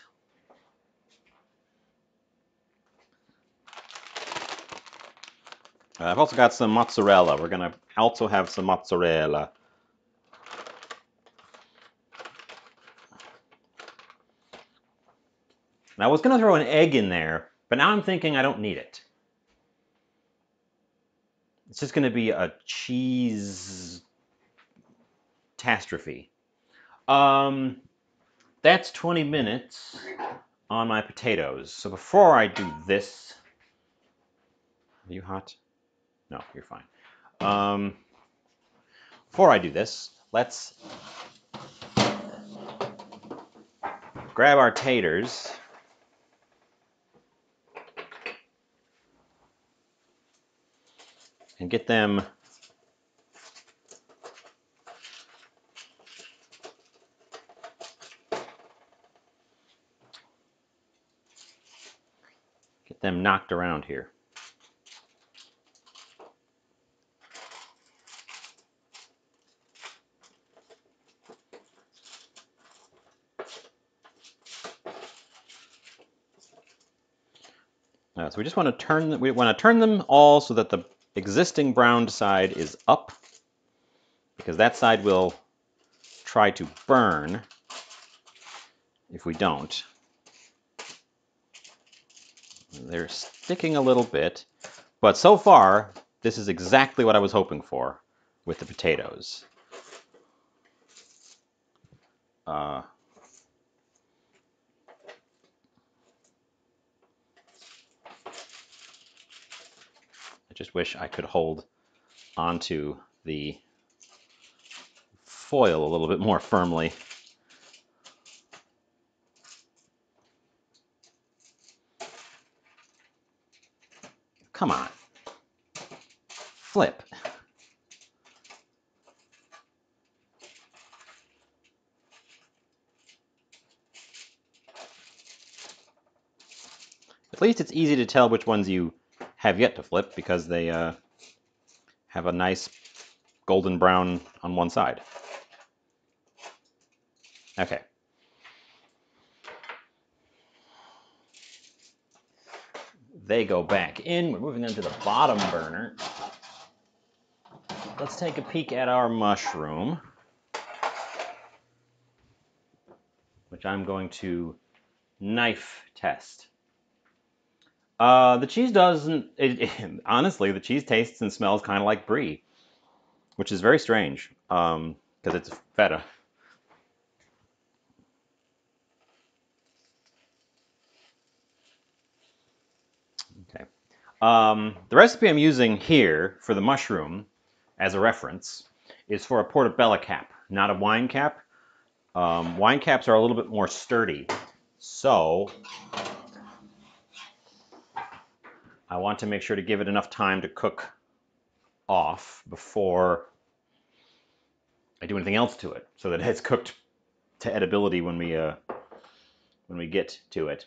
I've also got some mozzarella. We're going to also have some mozzarella. And I was going to throw an egg in there, but now I'm thinking I don't need it. It's just going to be a cheese catastrophe. That's 20 minutes on my potatoes. So before I do this, are you hot? No, you're fine. Before I do this, let's grab our taters. And get them knocked around here. So we just want to turn them all so that the existing browned side is up, because that side will try to burn if we don't. They're sticking a little bit, but so far this is exactly what I was hoping for with the potatoes. I just wish I could hold onto the foil a little bit more firmly. Come on. Flip. At least it's easy to tell which ones you have yet to flip, because they have a nice golden brown on one side. Okay. They go back in. We're moving them to the bottom burner. Let's take a peek at our mushroom, which I'm going to knife test. The cheese doesn't, honestly, the cheese tastes and smells kind of like brie, which is very strange, because it's feta. Okay. The recipe I'm using here for the mushroom as a reference is for a portobello cap, not a wine cap. Wine caps are a little bit more sturdy, so I want to make sure to give it enough time to cook off before I do anything else to it, so that it's cooked to edibility when we get to it.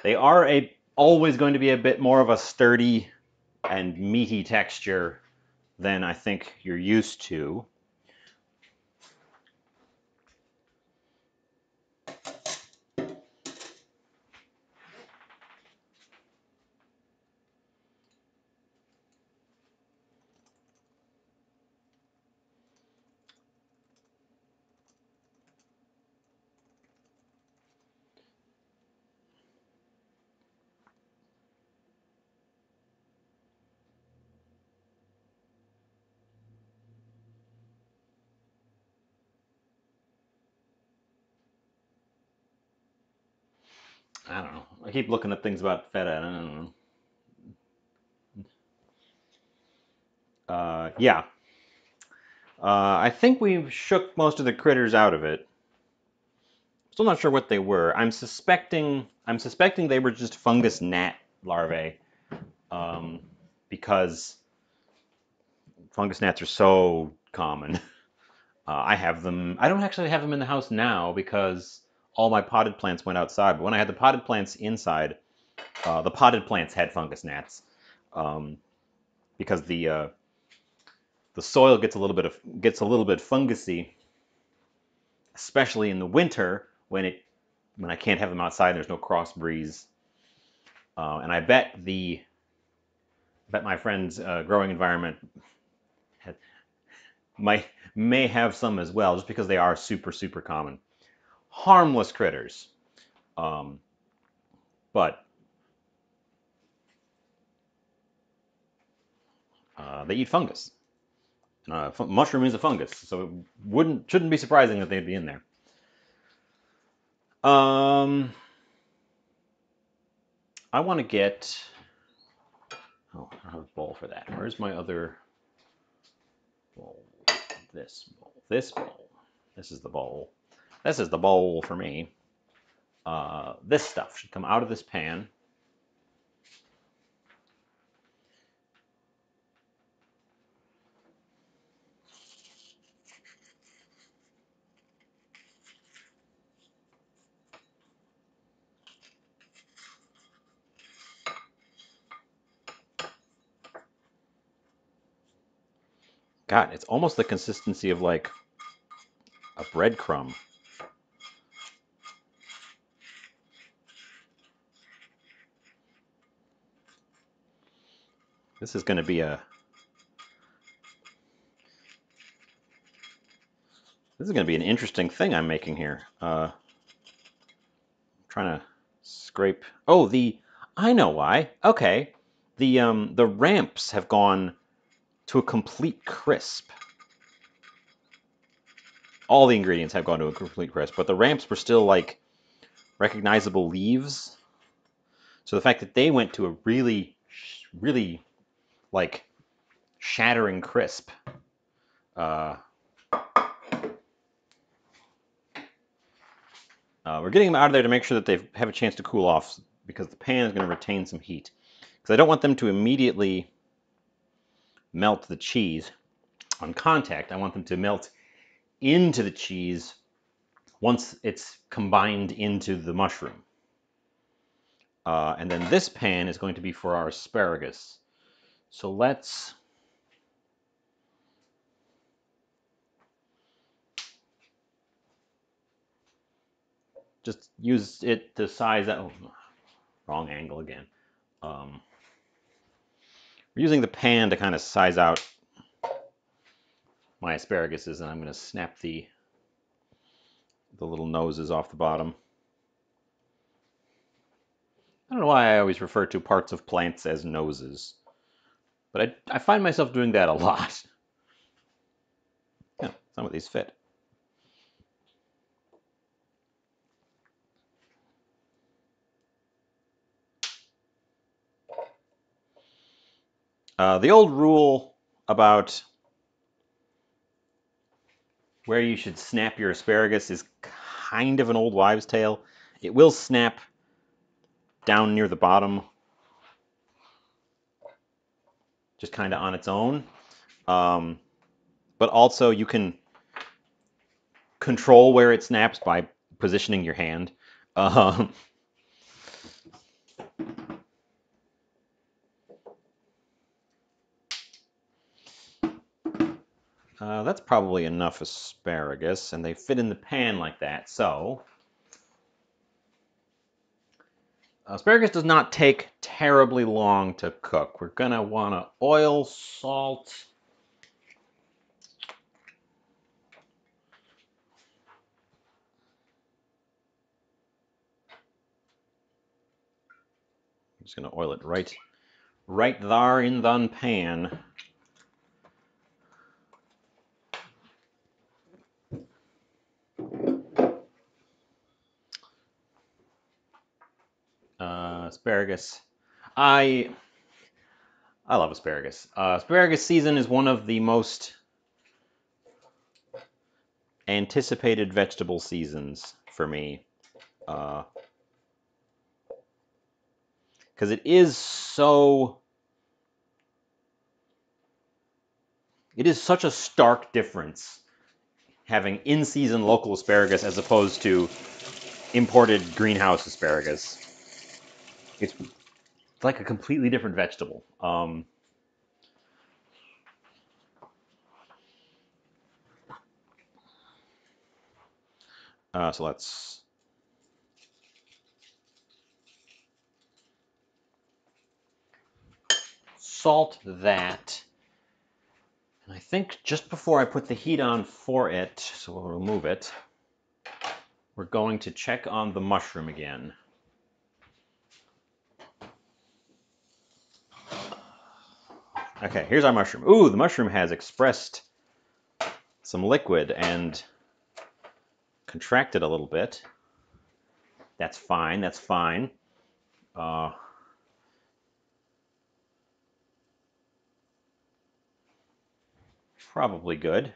They are always going to be a bit more of a sturdy and meaty texture than I think you're used to. I don't know. I keep looking at things about feta. I don't know. Yeah. I think we've shook most of the critters out of it. Still not sure what they were. I'm suspecting they were just fungus gnat larvae, um, because fungus gnats are so common. I have them. I don't actually have them in the house now because all my potted plants went outside. But when I had the potted plants inside, the potted plants had fungus gnats, um, because the soil gets a little bit fungusy, especially in the winter when I can't have them outside. And there's no cross breeze, and I bet my friend's growing environment might may have some as well, just because they are super common, harmless critters, um, but they eat fungus. Mushroom is a fungus, so shouldn't be surprising that they'd be in there. I want to get. Oh, I don't have a bowl for that. Where's my other bowl? This bowl. This bowl. This is the bowl. This is the bowl for me. This stuff should come out of this pan. God, it's almost the consistency of like a breadcrumb. This is going to be a This is going to be an interesting thing I'm making here. Trying to scrape. Oh, I know why. Okay, the ramps have gone to a complete crisp. All the ingredients have gone to a complete crisp, but the ramps were still like recognizable leaves. So the fact that they went to a really like shattering crisp. We're getting them out of there to make sure that they have a chance to cool off, because the pan is going to retain some heat. Because I don't want them to immediately melt the cheese on contact. I want them to melt into the cheese once it's combined into the mushroom. And then this pan is going to be for our asparagus. So let's just use it to size out. Oh, wrong angle again. We're using the pan to kind of size out my asparaguses, and I'm going to snap the little noses off the bottom. I don't know why I always refer to parts of plants as noses, but I find myself doing that a lot. Yeah, some of these fit. The old rule about where you should snap your asparagus is kind of an old wives' tale. It will snap down near the bottom, just kind of on its own. But also you can control where it snaps by positioning your hand. That's probably enough asparagus, and they fit in the pan like that. So asparagus does not take terribly long to cook. We're gonna want to oil, salt. I'm just gonna oil it right there in the pan. Asparagus. I I love asparagus. Asparagus season is one of the most anticipated vegetable seasons for me, because it is such a stark difference having in-season local asparagus as opposed to imported greenhouse asparagus. It's like a completely different vegetable. So let's salt that. And I think just before I put the heat on for it, so we'll remove it, we're going to check on the mushroom again. Okay, here's our mushroom. Ooh, the mushroom has expressed some liquid and contracted a little bit. That's fine, that's fine. Probably good.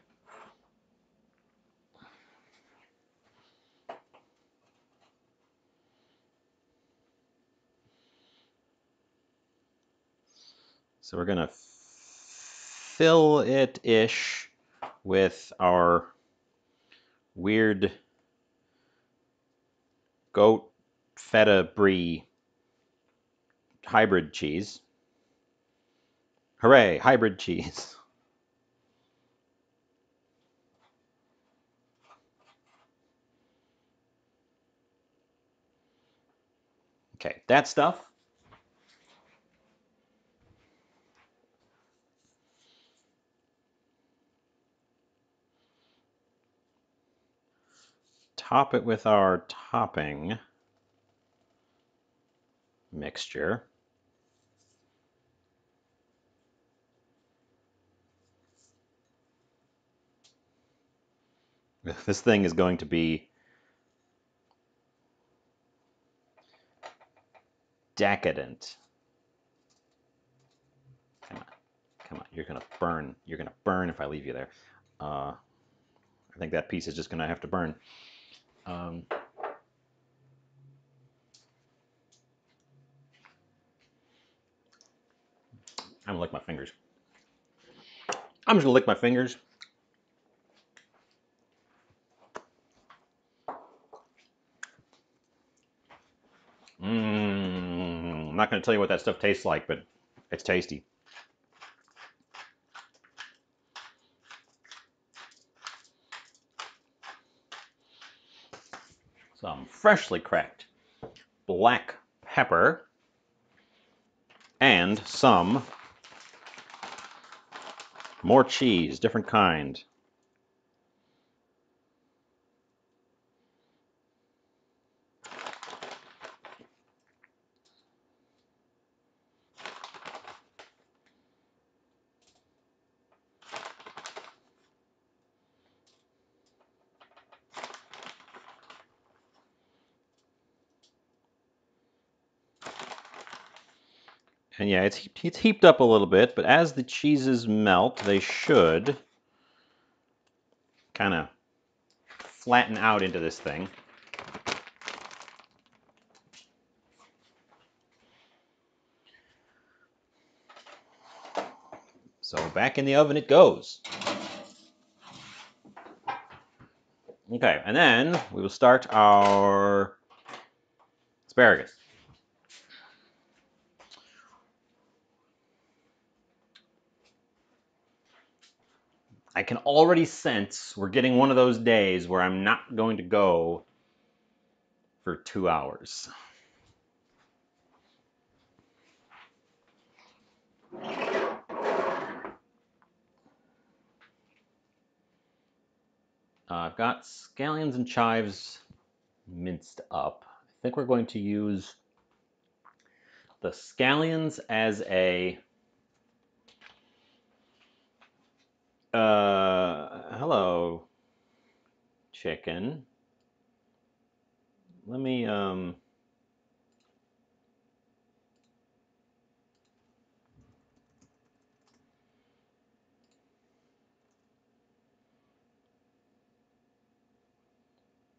So we're gonna fill it-ish with our weird goat feta brie hybrid cheese. Hooray, hybrid cheese. Okay, that stuff. Top it with our topping mixture. This thing is going to be decadent. Come on, come on, you're gonna burn. You're gonna burn if I leave you there. I think that piece is just gonna have to burn. I'm gonna lick my fingers. I'm just gonna lick my fingers. I'm not gonna tell you what that stuff tastes like, but it's tasty. Some freshly cracked black pepper and some more cheese, different kind. And yeah, it's heaped up a little bit, but as the cheeses melt, they should kind of flatten out into this thing. So back in the oven it goes. Okay, and then we will start our asparagus. I can already sense we're getting one of those days where I'm not going to go for 2 hours. I've got scallions and chives minced up. I think we're going to use the scallions as a hello chicken. Let me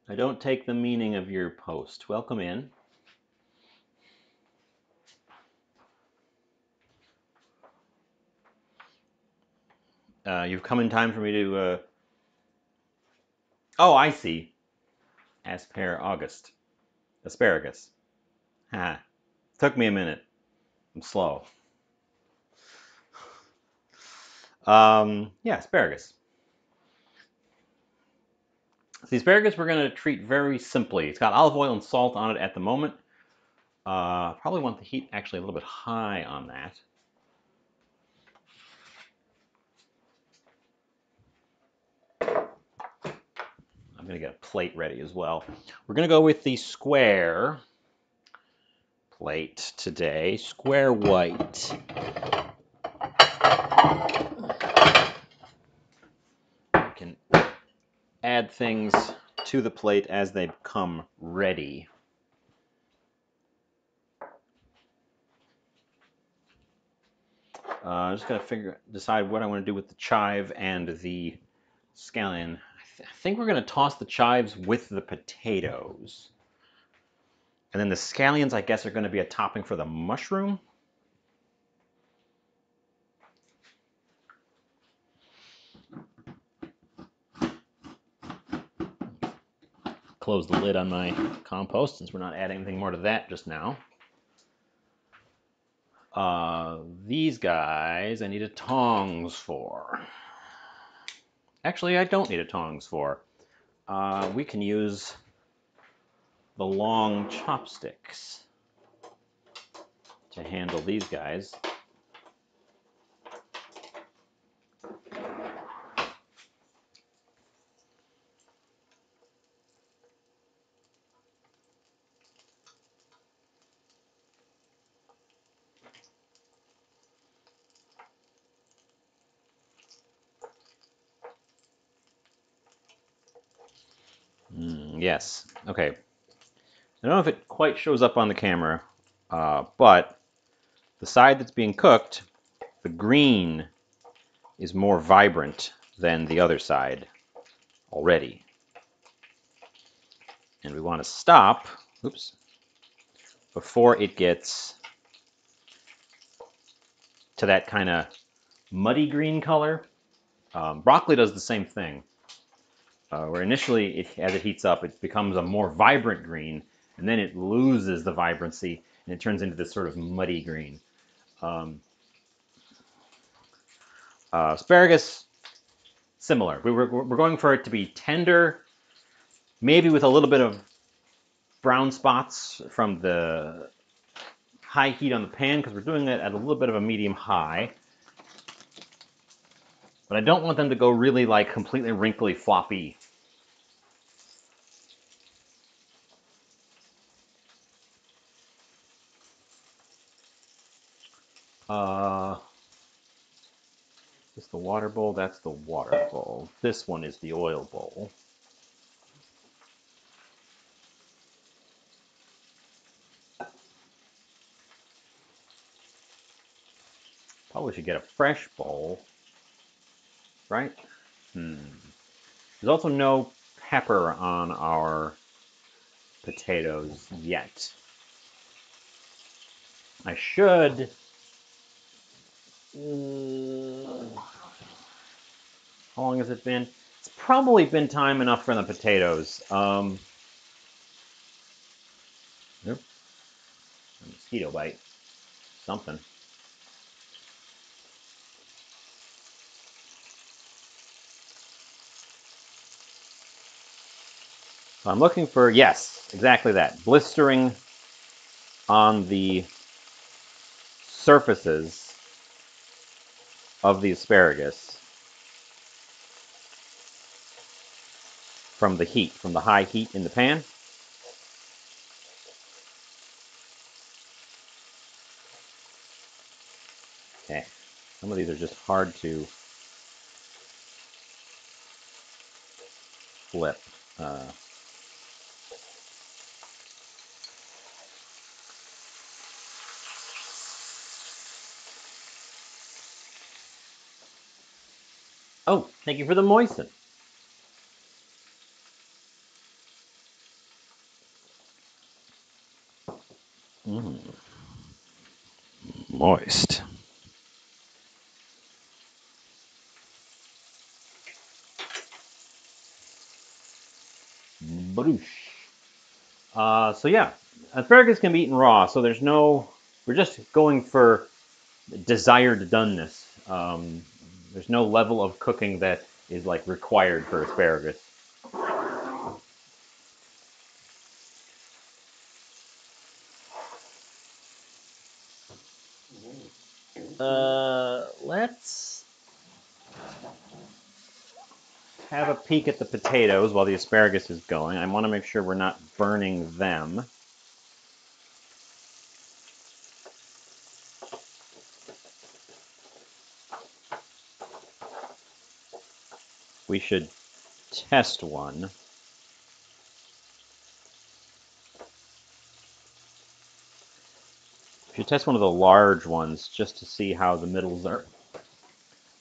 I don't take the meaning of your post. Welcome in. You've come in time for me to. Oh, I see. Asparagus. Asparagus. Ha. Took me a minute. I'm slow. Yeah, asparagus. The asparagus we're going to treat very simply. It's got olive oil and salt on it at the moment. Probably want the heat actually a little bit high on that. I'm going to get a plate ready as well. We're going to go with the square plate today. Square white. You can add things to the plate as they become ready. Just got to decide what I want to do with the chive and the scallion. I think we're going to toss the chives with the potatoes. And then the scallions, I guess, are going to be a topping for the mushroom. Close the lid on my compost since we're not adding anything more to that just now. These guys I need a tongs for. Actually, I don't need a tongs for. We can use the long chopsticks to handle these guys. Yes. Okay. I don't know if it quite shows up on the camera, but the side that's being cooked, the green is more vibrant than the other side already. And we want to stop, before it gets to that kind of muddy green color. Broccoli does the same thing, where initially, as it heats up, it becomes a more vibrant green, and then it loses the vibrancy, and it turns into this sort of muddy green. Asparagus, similar. We're going for it to be tender, maybe with a little bit of brown spots from the high heat on the pan, because we're doing it at a little bit of a medium high. But I don't want them to go really like completely wrinkly, floppy. Is this the water bowl? That's the water bowl. This one is the oil bowl. Probably should get a fresh bowl, right? There's also no pepper on our potatoes yet. I should. How long has it been? It's probably been time enough for the potatoes. Nope. A mosquito bite. Something. So I'm looking for, yes, exactly that. Blistering on the surfaces of the asparagus from the heat, from the high heat in the pan. Okay. Some of these are just hard to flip. Oh, thank you for the moisten. Moist. Badoosh. So yeah, asparagus can be eaten raw, so we're just going for desired doneness. There's no level of cooking that is like required for asparagus. Let's have a peek at the potatoes while the asparagus is going. I want to make sure we're not burning them. We should test one. We should test one of the large ones just to see how the middles are.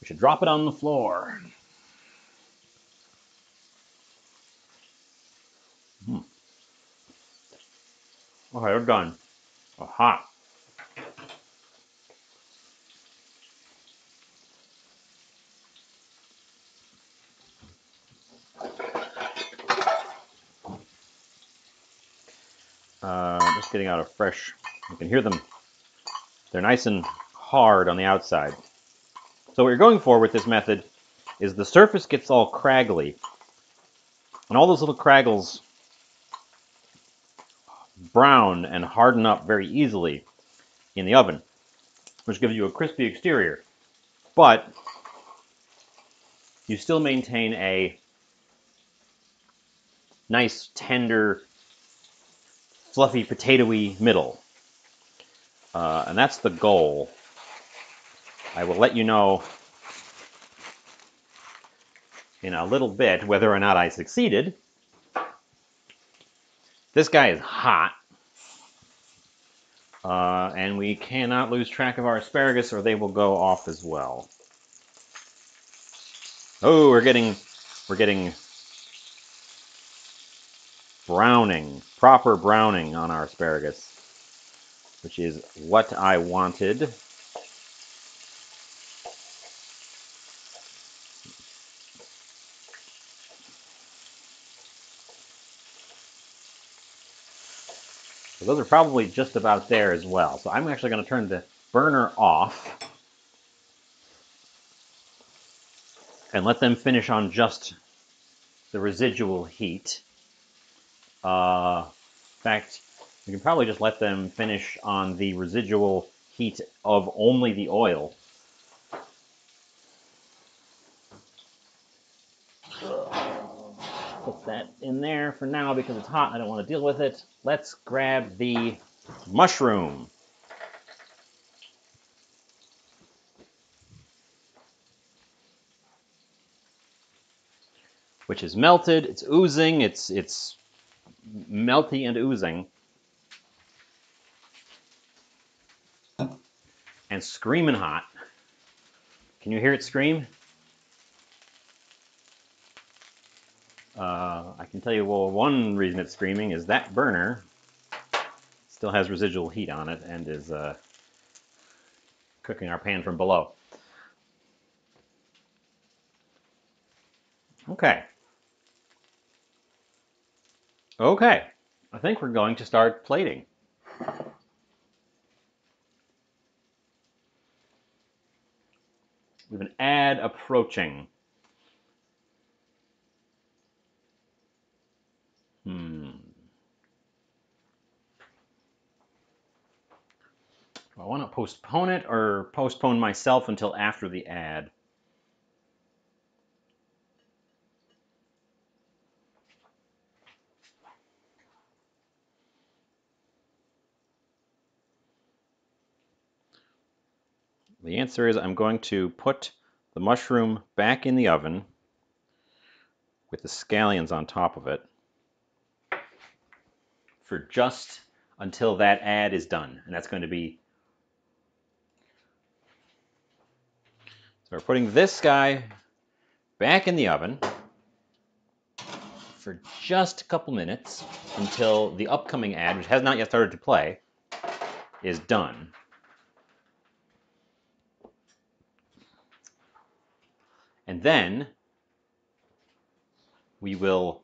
We should drop it on the floor. Okay, we're done. Oh, hot. Just getting out a fresh. You can hear them. They're nice and hard on the outside. So what you're going for with this method is the surface gets all craggly, and all those little craggles brown and harden up very easily in the oven, which gives you a crispy exterior. But you still maintain a nice, tender, fluffy, potatoey middle. And that's the goal. I will let you know in a little bit whether or not I succeeded. This guy is hot. And we cannot lose track of our asparagus or they will go off as well. Oh, we're getting browning, proper browning on our asparagus, which is what I wanted. So those are probably just about there as well. So I'm actually going to turn the burner off and let them finish on just the residual heat. In fact, we can probably just let them finish on the residual heat of only the oil. Put that in there for now because it's hot. I don't want to deal with it. Let's grab the mushroom. Which is melted. It's oozing. It's melty and oozing. And screaming hot. Can you hear it scream? I can tell you, well, one reason it's screaming is that burner still has residual heat on it and is cooking our pan from below. Okay. Okay. I think we're going to start plating. We have an ad approaching. Do I want to postpone it or postpone myself until after the ad? The answer is I'm going to put the mushroom back in the oven with the scallions on top of it for just until that ad is done. And that's going to be... So we're putting this guy back in the oven for just a couple minutes until the upcoming ad, which has not yet started to play, is done. And then we will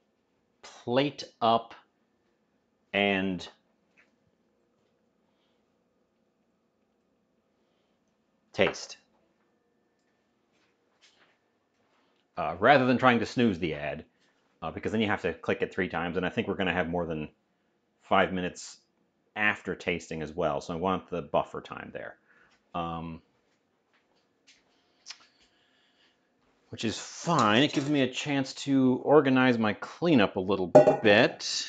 plate up and taste. Rather than trying to snooze the ad, because then you have to click it 3 times, and I think we're going to have more than 5 minutes after tasting as well, so I want the buffer time there. Which is fine. It gives me a chance to organize my cleanup a little bit.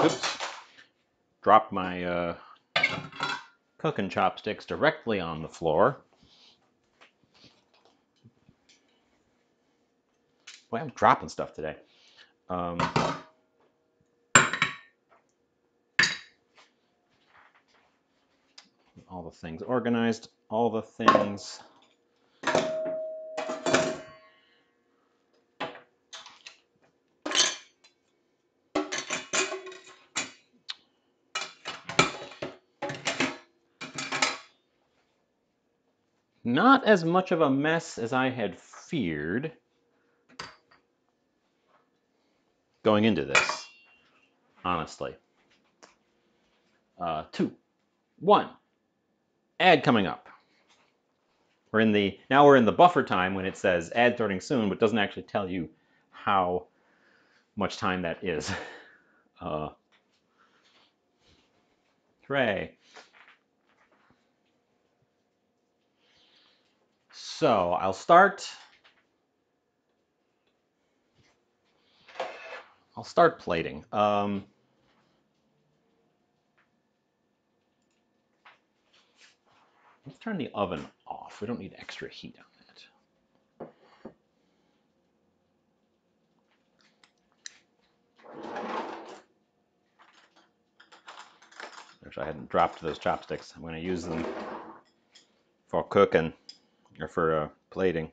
Oops. Dropped my cooking chopsticks directly on the floor. Boy, I'm dropping stuff today. All the things organized, all the things. Not as much of a mess as I had feared going into this, honestly. 2, 1, ad coming up. Now we're in the buffer time when it says ad starting soon, but doesn't actually tell you how much time that is. Hooray. So I'll start plating. Let's turn the oven off. We don't need extra heat on that. Actually, I hadn't dropped those chopsticks. I'm going to use them for cooking or for plating.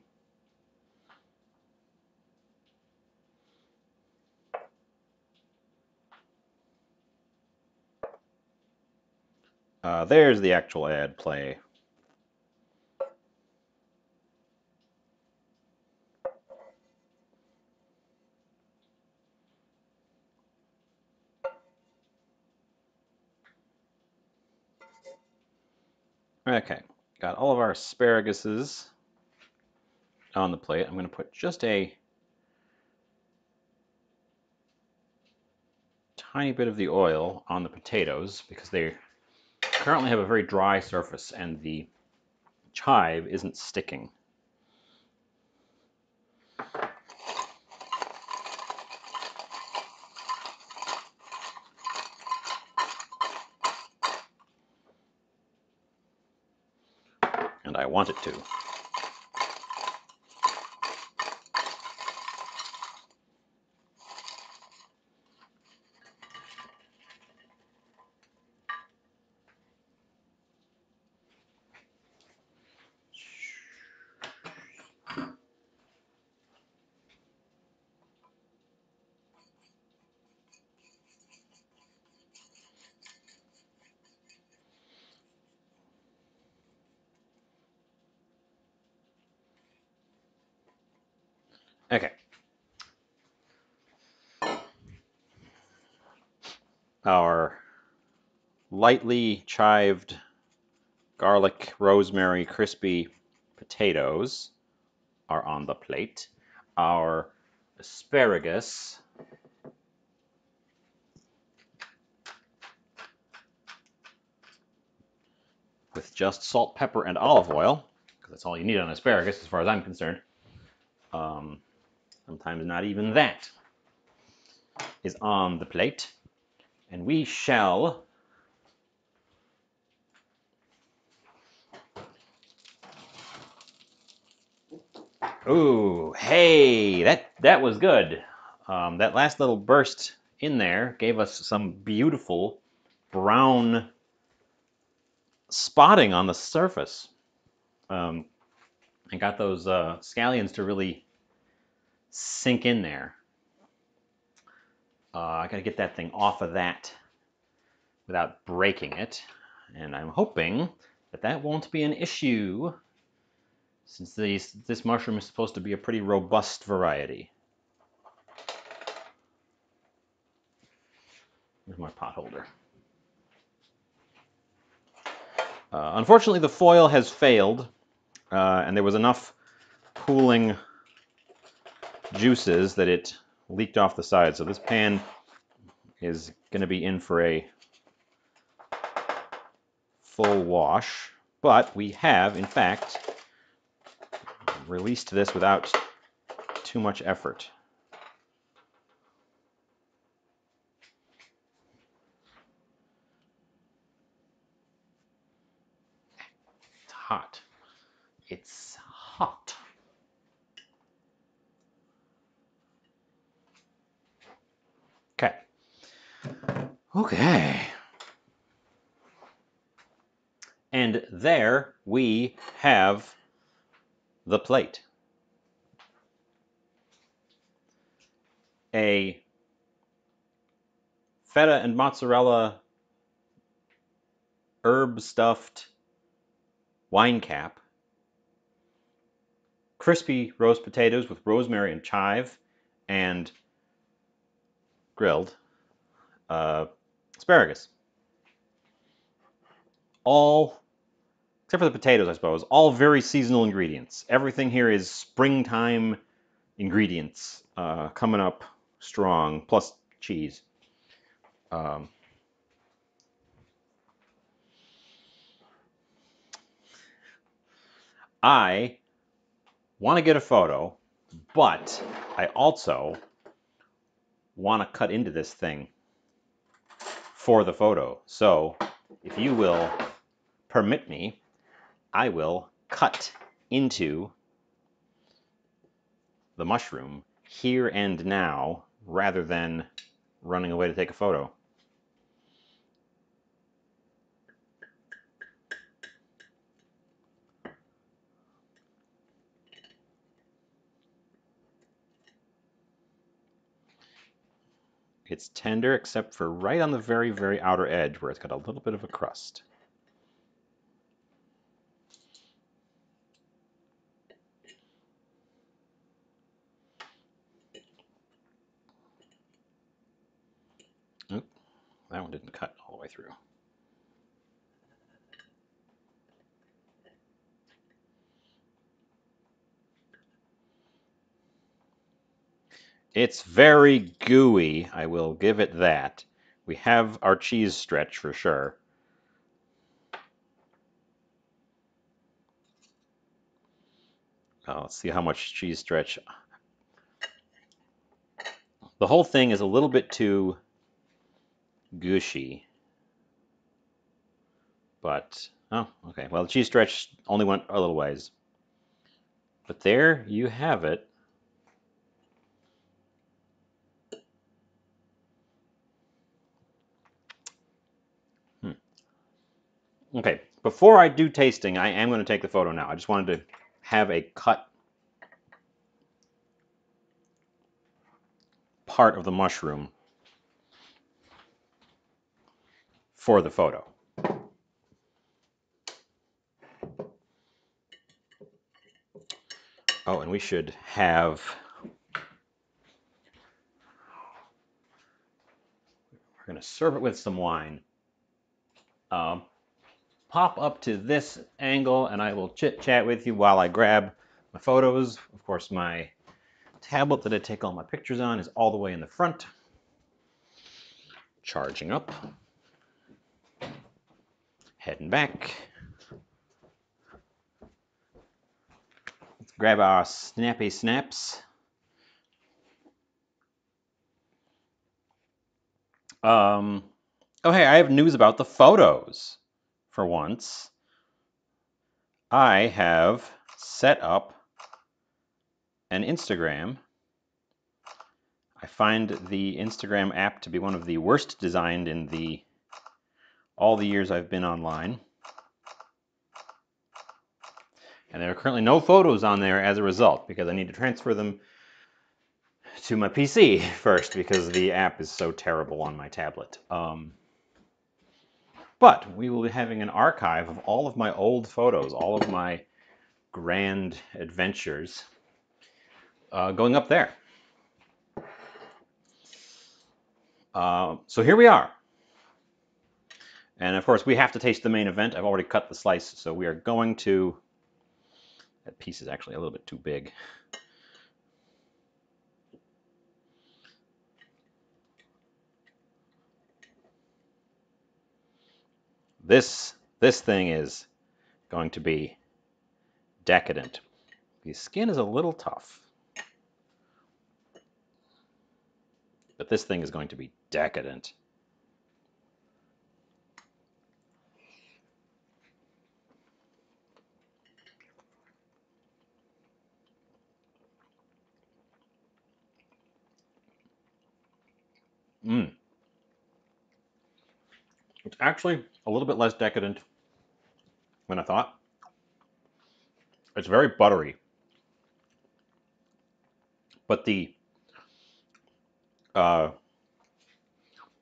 There's the actual ad play. Okay, got all of our asparaguses on the plate. I'm going to put just a tiny bit of the oil on the potatoes because they currently have a very dry surface and the chive isn't sticking. And I want it to. Okay. Our lightly chived garlic, rosemary, crispy potatoes are on the plate. Our asparagus with just salt, pepper, and olive oil, because that's all you need on asparagus as far as I'm concerned. Sometimes not even that is on the plate. And we shall ooh, hey, that was good. That last little burst in there gave us some beautiful brown spotting on the surface. And got those scallions to really sink in there. I gotta get that thing off of that without breaking it. And I'm hoping that that won't be an issue. since this mushroom is supposed to be a pretty robust variety. Here's my pot holder. Unfortunately, the foil has failed, and there was enough pooling juices that it leaked off the side. So this pan is going to be in for a full wash, but we have, in fact, released this without too much effort. It's hot. It's hot. Okay. Okay. And there we have the plate. A feta and mozzarella herb stuffed wine cap, crispy roast potatoes with rosemary and chive, and grilled asparagus. All, except for the potatoes, I suppose, all very seasonal ingredients. Everything here is springtime ingredients coming up strong, plus cheese. I want to get a photo, but I also want to cut into this thing for the photo. So if you will permit me, I will cut into the mushroom here and now rather than running away to take a photo. It's tender except for right on the very, very outer edge where it's got a little bit of a crust. Oop, that one didn't cut all the way through. It's very gooey, I will give it that. We have our cheese stretch for sure. Let's see how much cheese stretch. The whole thing is a little bit too gushy. But, oh, okay. Well, the cheese stretch only went a little ways. But there you have it. Okay, before I do tasting, I am going to take the photo now. I just wanted to have a cut part of the mushroom for the photo. Oh, and we should have, we're going to serve it with some wine. Pop up to this angle and I will chit-chat with you while I grab my photos. Of course, my tablet that I take all my pictures on is all the way in the front. Charging up. Heading back. Let's grab our snappy snaps. Oh, hey, I have news about the photos. For once, I have set up an Instagram. I find the Instagram app to be one of the worst designed in all the years I've been online. And there are currently no photos on there as a result because I need to transfer them to my PC first because the app is so terrible on my tablet. But we will be having an archive of all of my old photos, all of my grand adventures going up there. So here we are. And of course, we have to taste the main event. I've already cut the slice, so we are going to... That piece is actually a little bit too big. This thing is going to be decadent. The skin is a little tough, but this thing is going to be decadent. Mmm. It's actually a little bit less decadent than I thought. It's very buttery, but the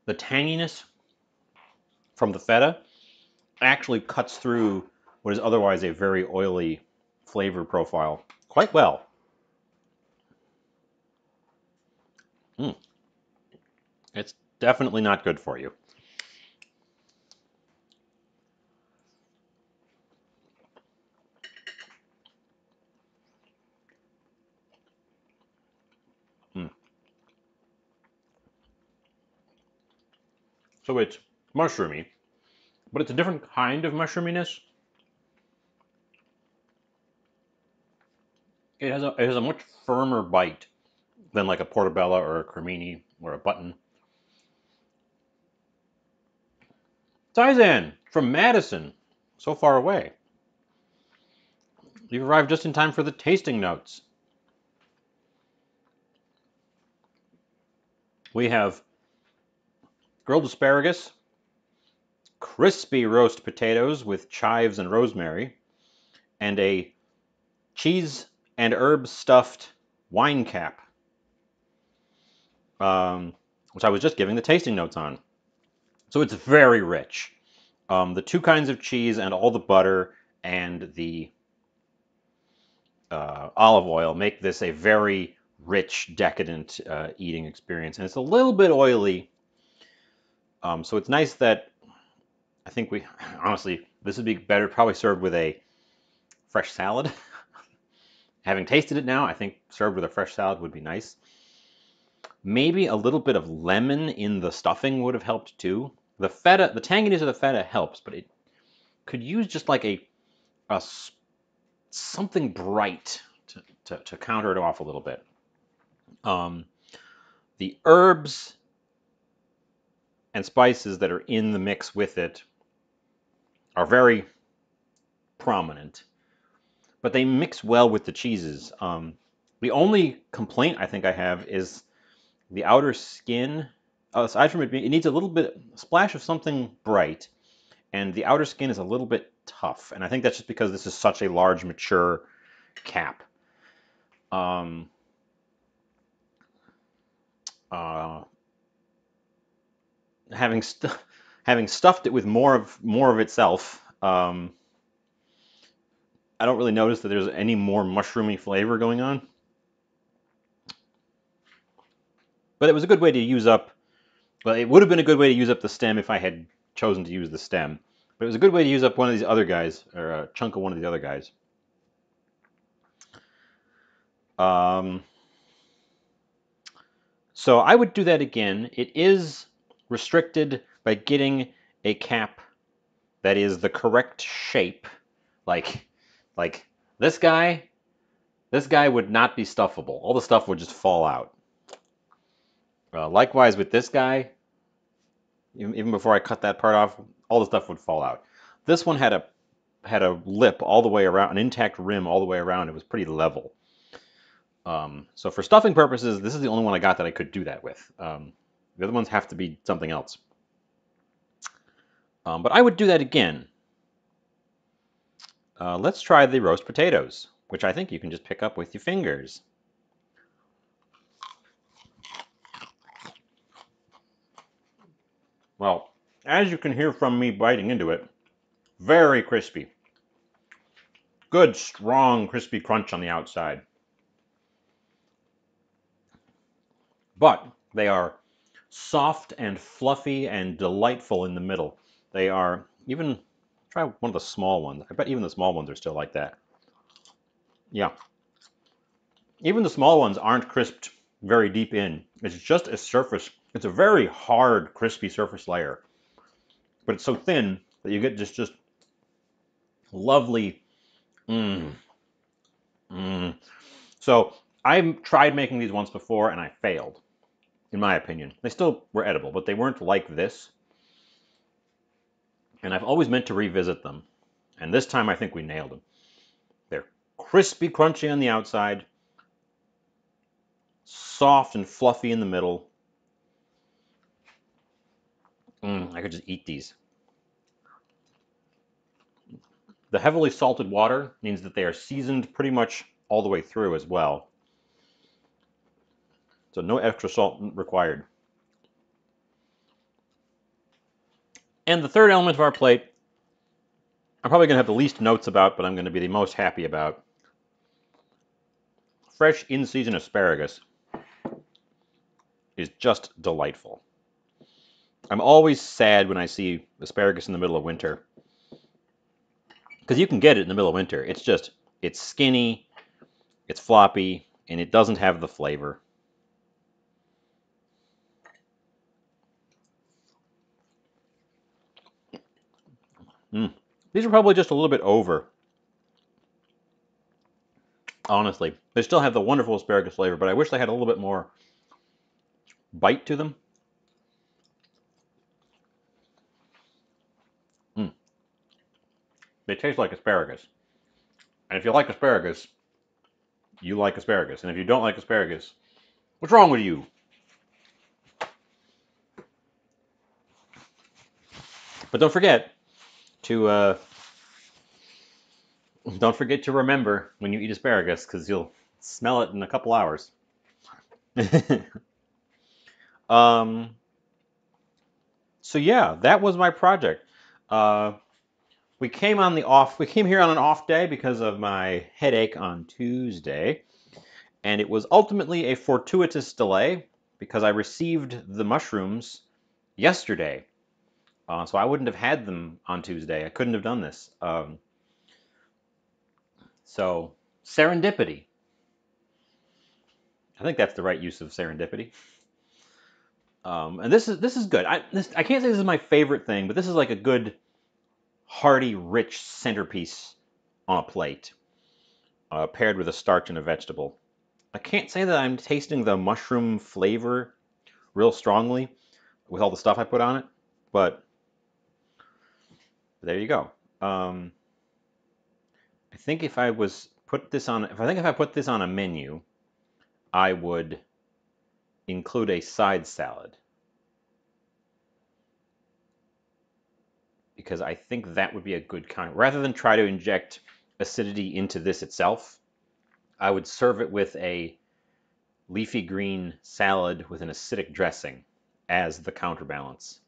tanginess from the feta actually cuts through what is otherwise a very oily flavor profile quite well. Mm. It's definitely not good for you. Mm. So it's mushroomy, but it's a different kind of mushroominess. It has a much firmer bite than like a portobello or a cremini or a button. Taizan from Madison, so far away. You've arrived just in time for the tasting notes. We have grilled asparagus, crispy roast potatoes with chives and rosemary, and a cheese and herb stuffed wine cap, which I was just giving the tasting notes on. So it's very rich. The two kinds of cheese and all the butter and the olive oil make this a very rich, decadent eating experience. And it's a little bit oily. So it's nice that I think honestly, this would be better probably served with a fresh salad. Having tasted it now, I think served with a fresh salad would be nice. Maybe a little bit of lemon in the stuffing would have helped too. The feta, the tanginess of the feta helps, but it could use just like a something bright to counter it off a little bit. The herbs and spices that are in the mix with it are very prominent, but they mix well with the cheeses. The only complaint I think I have is the outer skin. Aside from it needs a little bit, a splash of something bright, and the outer skin is a little bit tough. And I think that's just because this is such a large, mature cap. Having stuffed it with more of itself, I don't really notice that there's any more mushroomy flavor going on. But it was a good way to use up. Well, it would have been a good way to use up the stem if I had chosen to use the stem. But it was a good way to use up one of these other guys, or a chunk of one of the other guys. So I would do that again. It is restricted by getting a cap that is the correct shape. Like this guy would not be stuffable. All the stuff would just fall out. Likewise with this guy, even before I cut that part off, all the stuff would fall out. This one had a lip all the way around, an intact rim all the way around. It was pretty level. So for stuffing purposes, this is the only one I got that I could do that with. The other ones have to be something else. But I would do that again. Let's try the roast potatoes, which I think you can just pick up with your fingers. Well, as you can hear from me biting into it, very crispy. Good, strong, crispy crunch on the outside. But they are soft and fluffy and delightful in the middle. They are even, try one of the small ones. I bet even the small ones are still like that. Yeah. Even the small ones aren't crisped very deep in. It's just a surface. It's a very hard, crispy surface layer. But it's so thin that you get just lovely. Mmm. Mmm. So I tried making these once before and I failed, in my opinion. They still were edible, but they weren't like this. And I've always meant to revisit them. And this time I think we nailed them. They're crispy, crunchy on the outside, soft and fluffy in the middle. I could just eat these. The heavily salted water means that they are seasoned pretty much all the way through as well. So no extra salt required. And the third element of our plate, I'm probably going to have the least notes about, but I'm going to be the most happy about. Fresh in-season asparagus is just delightful. I'm always sad when I see asparagus in the middle of winter, because you can get it in the middle of winter. It's skinny, it's floppy, and it doesn't have the flavor. These are probably just a little bit over, honestly. They still have the wonderful asparagus flavor, but I wish they had a little bit more bite to them. They taste like asparagus. And if you like asparagus, you like asparagus. And if you don't like asparagus, what's wrong with you? But don't forget to remember when you eat asparagus, because you'll smell it in a couple hours. um, so yeah, that was my project. We came here on an off day because of my headache on Tuesday, and it was ultimately a fortuitous delay because I received the mushrooms yesterday. So I wouldn't have had them on Tuesday. I couldn't have done this. So serendipity. I think that's the right use of serendipity. And this is good. I can't say this is my favorite thing, but this is like a good, hearty, rich centerpiece on a plate, paired with a starch and a vegetable. I can't say that I'm tasting the mushroom flavor real strongly with all the stuff I put on it, but there you go. I think if I put this on a menu, I would include a side salad, because I think that would be a good kind. Rather than try to inject acidity into this itself, I would serve it with a leafy green salad with an acidic dressing as the counterbalance.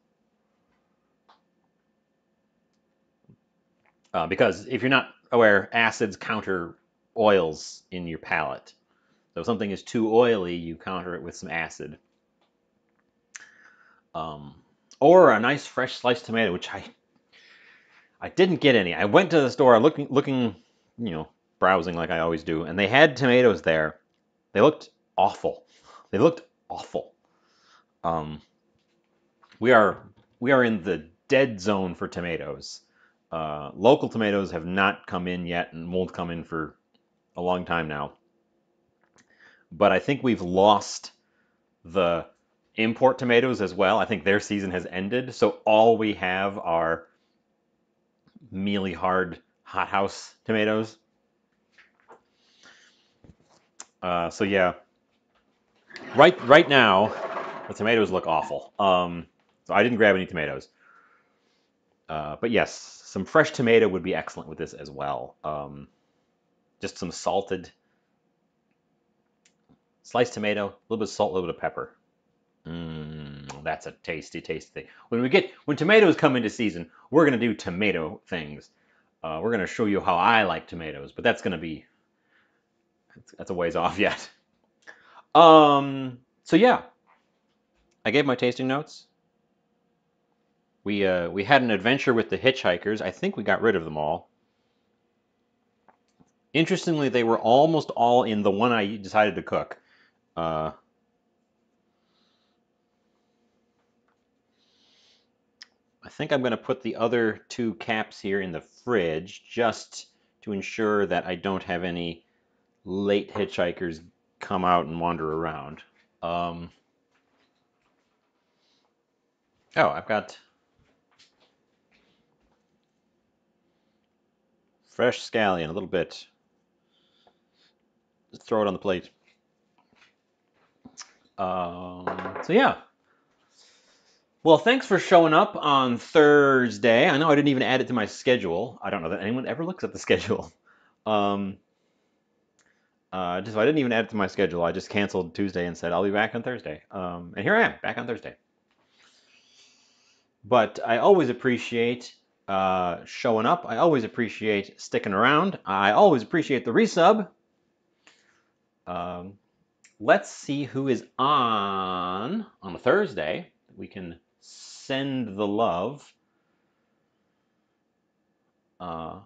Because if you're not aware, acids counter oils in your palate. So if something is too oily, you counter it with some acid. Or a nice fresh sliced tomato, which I didn't get any. I went to the store looking, browsing like I always do, and they had tomatoes there. They looked awful. They looked awful. We are in the dead zone for tomatoes. Local tomatoes have not come in yet and won't come in for a long time now. But I think we've lost the import tomatoes as well. I think their season has ended. So all we have are mealy, hard hothouse tomatoes. So yeah, right now the tomatoes look awful. So I didn't grab any tomatoes. But yes, some fresh tomato would be excellent with this as well. Just some salted sliced tomato, a little bit of salt, a little bit of pepper. That's a tasty, tasty thing. When tomatoes come into season, we're gonna do tomato things. We're going to show you how I like tomatoes, but that's going to be that's a ways off yet. So yeah, I gave my tasting notes. We had an adventure with the hitchhikers. I think we got rid of them all. Interestingly, they were almost all in the one I decided to cook. Uh, I think I'm going to put the other 2 caps here in the fridge just to ensure that I don't have any late hitchhikers come out and wander around. Oh, I've got fresh scallion, a little bit. Just throw it on the plate. So yeah. Well, thanks for showing up on Thursday. I know I didn't even add it to my schedule. I don't know that anyone ever looks at the schedule. I didn't even add it to my schedule. I just canceled Tuesday and said I'll be back on Thursday. And here I am, back on Thursday. But I always appreciate showing up. I always appreciate sticking around. I always appreciate the resub. Let's see who is on a Thursday. We can send the love. Oh,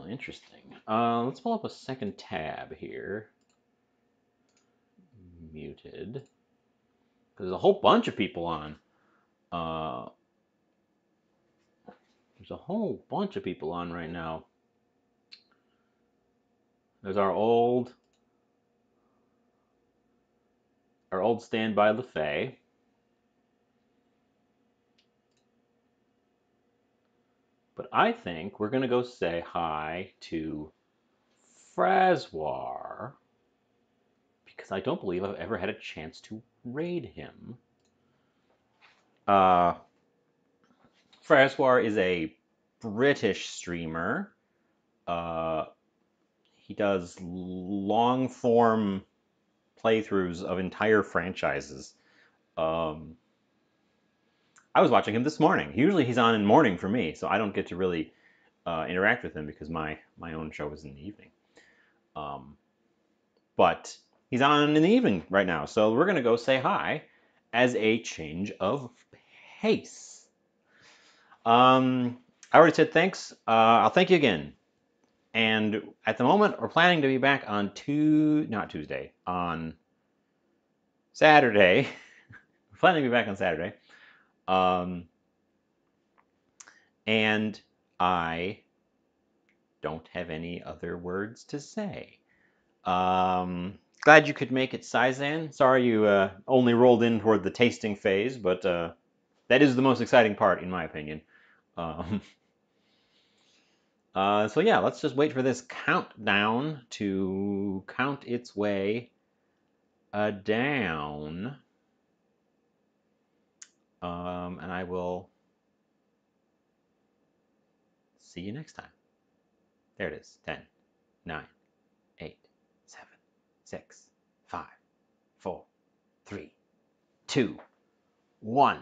interesting. Let's pull up a second tab here. Muted. There's a whole bunch of people on. There's a whole bunch of people on right now. There's our old standby LaFay. But I think we're going to go say hi to Frazoir, because I don't believe I've ever had a chance to raid him. Frazoir is a British streamer. He does long form playthroughs of entire franchises. I was watching him this morning. Usually he's on in morning for me, so I don't get to really interact with him because my own show is in the evening. But he's on in the evening right now, so we're going to go say hi as a change of pace. I already said thanks. I'll thank you again. And at the moment, we're planning to be back on on Saturday. We're planning to be back on Saturday. And I don't have any other words to say. Glad you could make it, Saizan. Sorry you only rolled in toward the tasting phase, but that is the most exciting part, in my opinion. So yeah, let's just wait for this countdown to count its way down. And I will see you next time. There it is. 10, 9, 8, 7, 6, 5, 4, 3, 2, 1.